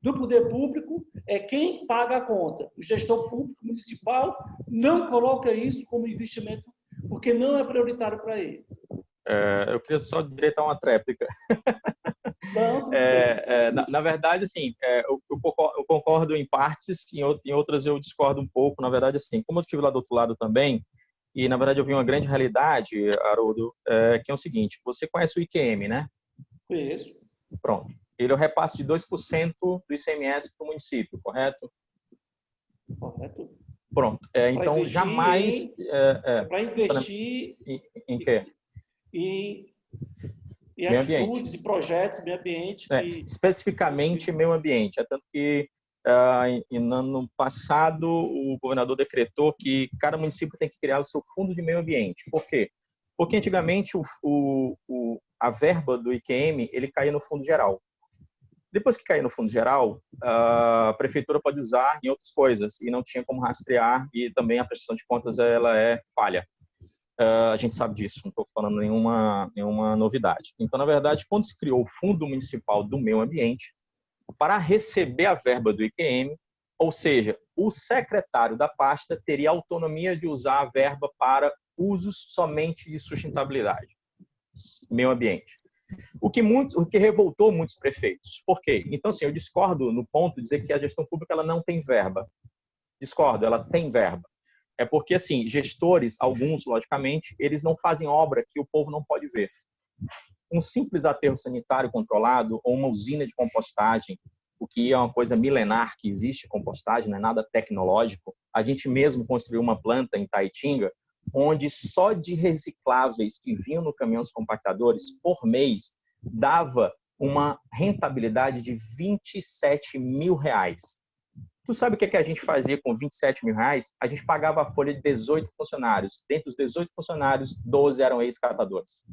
do poder público é quem paga a conta. O gestor público municipal não coloca isso como investimento porque não é prioritário para ele. Eu queria só direitar uma tréplica. Não, na verdade, assim, eu concordo em partes, em outras eu discordo um pouco. Na verdade, assim, como eu estive lá do outro lado também, e na verdade eu vi uma grande realidade, Haroldo, que é o seguinte: você conhece o IQM, né? Isso. Pronto. Ele é o repasse de 2% do ICMS para o município, correto? Correto. Pronto. Então, jamais... Para investir... Em quê? Em meio atitudes ambiente. E projetos meio ambiente. Especificamente meio ambiente. É tanto que no ano passado o governador decretou que cada município tem que criar o seu fundo de meio ambiente. Por quê? Porque antigamente a verba do IQM ele caía no fundo geral. Depois que cair no fundo geral, a prefeitura pode usar em outras coisas e não tinha como rastrear, e também a prestação de contas ela é falha. A gente sabe disso, não estou falando nenhuma novidade. Então, na verdade, quando se criou o Fundo Municipal do Meio Ambiente, para receber a verba do IQM, ou seja, o secretário da pasta teria autonomia de usar a verba para usos somente de sustentabilidade, meio ambiente. O que revoltou muitos prefeitos. Por quê? Então, assim, eu discordo no ponto de dizer que a gestão pública ela não tem verba. Discordo, ela tem verba. É porque, assim, gestores, alguns, logicamente, eles não fazem obra que o povo não pode ver. Um simples aterro sanitário controlado ou uma usina de compostagem, o que é uma coisa milenar que existe, compostagem, não é nada tecnológico. A gente mesmo construiu uma planta em Taitinga, onde só de recicláveis que vinham no caminhões compactadores por mês dava uma rentabilidade de R$27 mil. Tu sabe o que a gente fazia com R$27 mil? A gente pagava a folha de 18 funcionários. Dentre os 18 funcionários, 12 eram ex-catadores.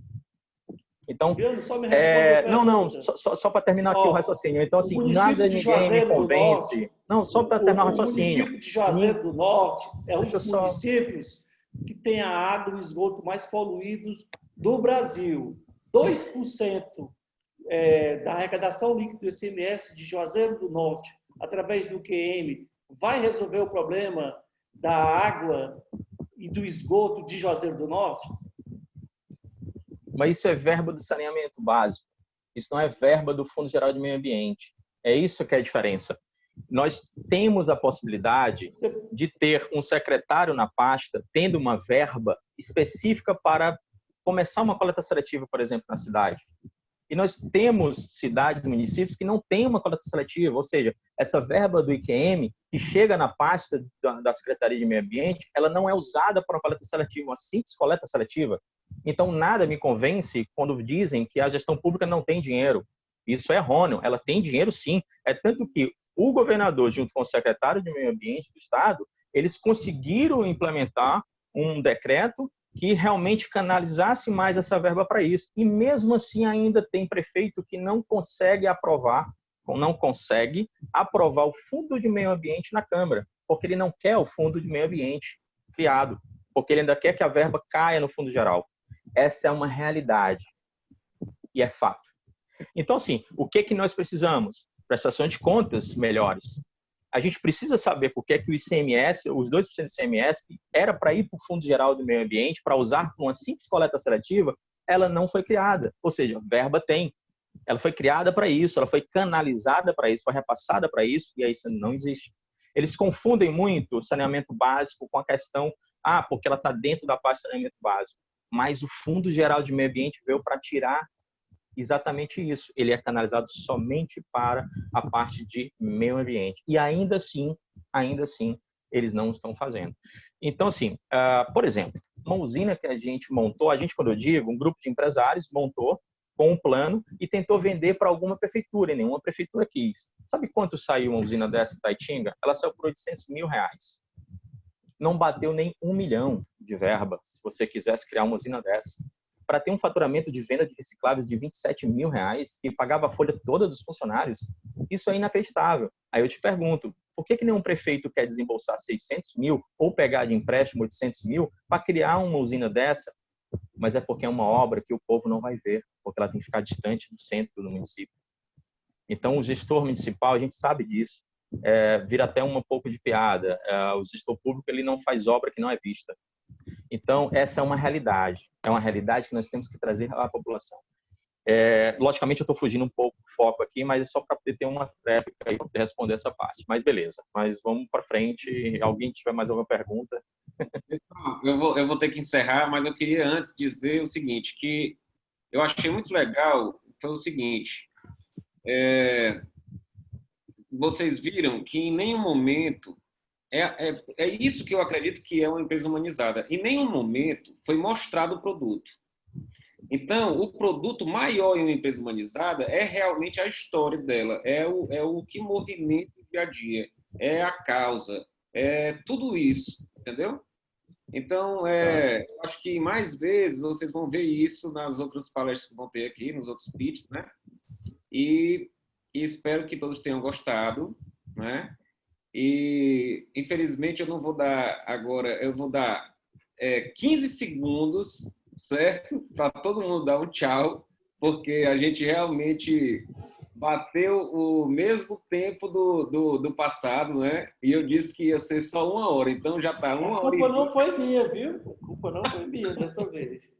Então, só me responde só para terminar aqui o raciocínio. Então, assim, nada ninguém me convence. Não, só para terminar o raciocínio. O município de Juazeiro do Norte é um dos municípios que tem a água e o esgoto mais poluídos do Brasil. 2% da arrecadação líquida do ICMS de Juazeiro do Norte, através do QM, vai resolver o problema da água e do esgoto de Juazeiro do Norte? Mas isso é verba do saneamento básico. Isso não é verba do Fundo Geral de Meio Ambiente. É isso que é a diferença. Nós temos a possibilidade de ter um secretário na pasta tendo uma verba específica para começar uma coleta seletiva, por exemplo, na cidade. E nós temos cidades, municípios que não têm uma coleta seletiva, ou seja, essa verba do IQM que chega na pasta da Secretaria de Meio Ambiente, ela não é usada para uma coleta seletiva, uma simples coleta seletiva. Então, nada me convence quando dizem que a gestão pública não tem dinheiro. Isso é errôneo, ela tem dinheiro sim. É tanto que o governador, junto com o secretário de Meio Ambiente do Estado, eles conseguiram implementar um decreto que realmente canalizasse mais essa verba para isso. E mesmo assim ainda tem prefeito que não consegue aprovar o Fundo de Meio Ambiente na Câmara, porque ele não quer o Fundo de Meio Ambiente criado, porque ele ainda quer que a verba caia no Fundo Geral. Essa é uma realidade e é fato. Então, assim, o que nós precisamos? Prestação de contas melhores. A gente precisa saber por que o ICMS, os 2% do ICMS, era para ir para o Fundo Geral do Meio Ambiente, para usar uma simples coleta seletiva, ela não foi criada. Ou seja, verba tem. Ela foi criada para isso, ela foi canalizada para isso, foi repassada para isso, e aí isso não existe. Eles confundem muito o saneamento básico com a questão, porque ela está dentro da parte de saneamento básico. Mas o Fundo Geral de Meio Ambiente veio para tirar exatamente isso. Ele é canalizado somente para a parte de meio ambiente. E ainda assim, eles não estão fazendo. Então, assim, por exemplo, Uma usina que a gente montou, quando eu digo, um grupo de empresários montou com um plano e tentou vender para alguma prefeitura, e nenhuma prefeitura quis. Sabe quanto saiu uma usina dessa em Taitinga? Ela saiu por R$800 mil. Não bateu nem 1 milhão de verba, se você quisesse criar uma usina dessa. Para ter um faturamento de venda de recicláveis de R$27 mil e pagava a folha toda dos funcionários, isso é inacreditável. Aí eu te pergunto, por que nenhum prefeito quer desembolsar 600 mil ou pegar de empréstimo 800 mil para criar uma usina dessa? Mas é porque é uma obra que o povo não vai ver, porque ela tem que ficar distante do centro do município. Então, o gestor municipal, a gente sabe disso, vira até um pouco de piada. O gestor público ele não faz obra que não é vista. Então, essa é uma realidade que nós temos que trazer à população. Logicamente, eu estou fugindo um pouco do foco aqui, mas é só para ter uma réplica aí para poder responder essa parte. Mas beleza, mas vamos para frente. Alguém tiver mais alguma pergunta? Eu vou ter que encerrar, mas eu queria antes dizer o seguinte, que eu achei muito legal, foi o seguinte, vocês viram que em nenhum momento, é isso que eu acredito que é uma empresa humanizada, em nenhum momento foi mostrado o produto. Então, o produto maior em uma empresa humanizada é realmente a história dela, é o que movimenta o dia a dia, é a causa, é tudo isso, entendeu? Então, eu acho que mais vezes vocês vão ver isso nas outras palestras que vão ter aqui, nos outros pitches, né? E espero que todos tenham gostado, né? E, infelizmente, eu não vou dar agora, eu vou dar 15 segundos, certo? Para todo mundo dar um tchau, porque a gente realmente bateu o mesmo tempo do passado, né? E eu disse que ia ser só 1 hora, então já está 1 hora. A culpa não foi minha, viu? A culpa não foi minha dessa vez.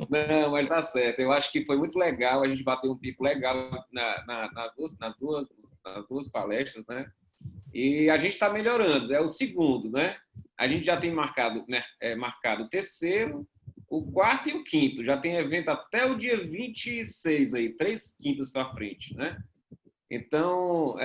Não, mas tá certo. Eu acho que foi muito legal, a gente bateu um pico legal nas duas palestras, né? E a gente está melhorando, é o segundo, né? A gente já tem marcado o terceiro, o quarto e o quinto. Já tem evento até o dia 26 aí, 3 quintas para frente, né? Então,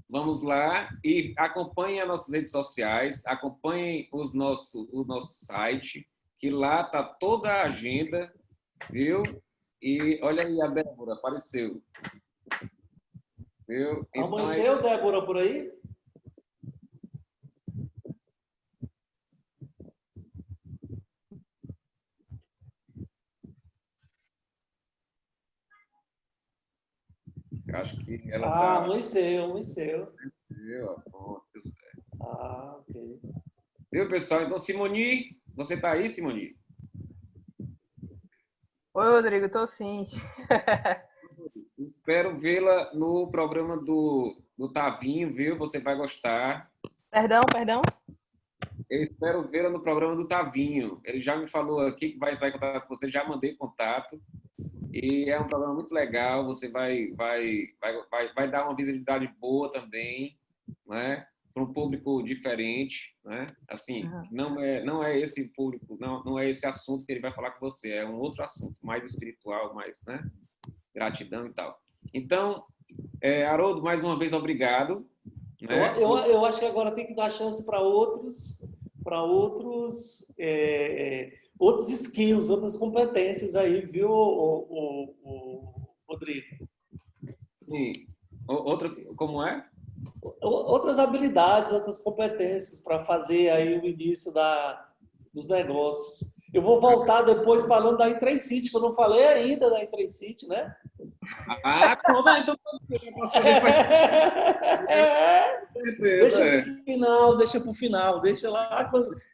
vamos lá e acompanhem as nossas redes sociais, acompanhem o nosso site, que lá está toda a agenda, viu? E olha aí, a Débora apareceu. Viu? Então, amanheceu, Débora, por aí? eu acho que ela tá... amanheceu. Viu? Pronto, deu certo. Ok. Viu, pessoal? Então, Simoni, você está aí, Simoni? Oi, Rodrigo, estou sim. Espero vê-la no programa do Tavinho, viu? Você vai gostar. Perdão? Eu espero vê-la no programa do Tavinho. Ele já me falou aqui que vai entrar em contato com você, já mandei contato. E é um programa muito legal, você vai dar uma visibilidade boa também, né? Para um público diferente, né? Assim, não é esse público, não é esse assunto que ele vai falar com você, é um outro assunto, mais espiritual, mais, né? Gratidão e tal. Então, Haroldo, mais uma vez, obrigado. Né? Eu acho que agora tem que dar chance para outros skills, outras competências aí, viu, Rodrigo? Sim. Outras, como é? Outras habilidades, outras competências para fazer aí o início dos negócios. Eu vou voltar depois falando da Intracity, que eu não falei ainda da Intracity, né? Pronto, então deixa pro final, deixa lá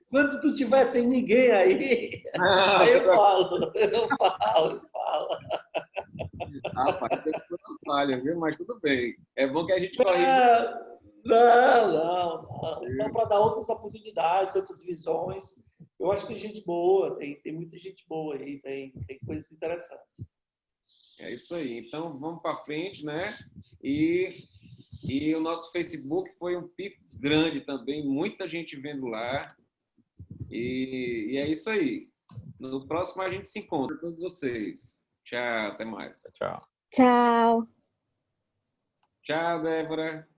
quando tu tiver sem ninguém aí eu falo. Rapaz, isso foi uma falha, viu? Mas tudo bem. É bom que a gente corrige. Não. Só para dar outras oportunidades, outras visões. Eu acho que tem gente boa, tem muita gente boa aí, tem coisas interessantes. É isso aí. Então, vamos para frente, né? E o nosso Facebook foi um pico grande também, muita gente vendo lá. E é isso aí. No próximo a gente se encontra, todos vocês. Tchau, até mais. Tchau. Tchau. Tchau, Débora.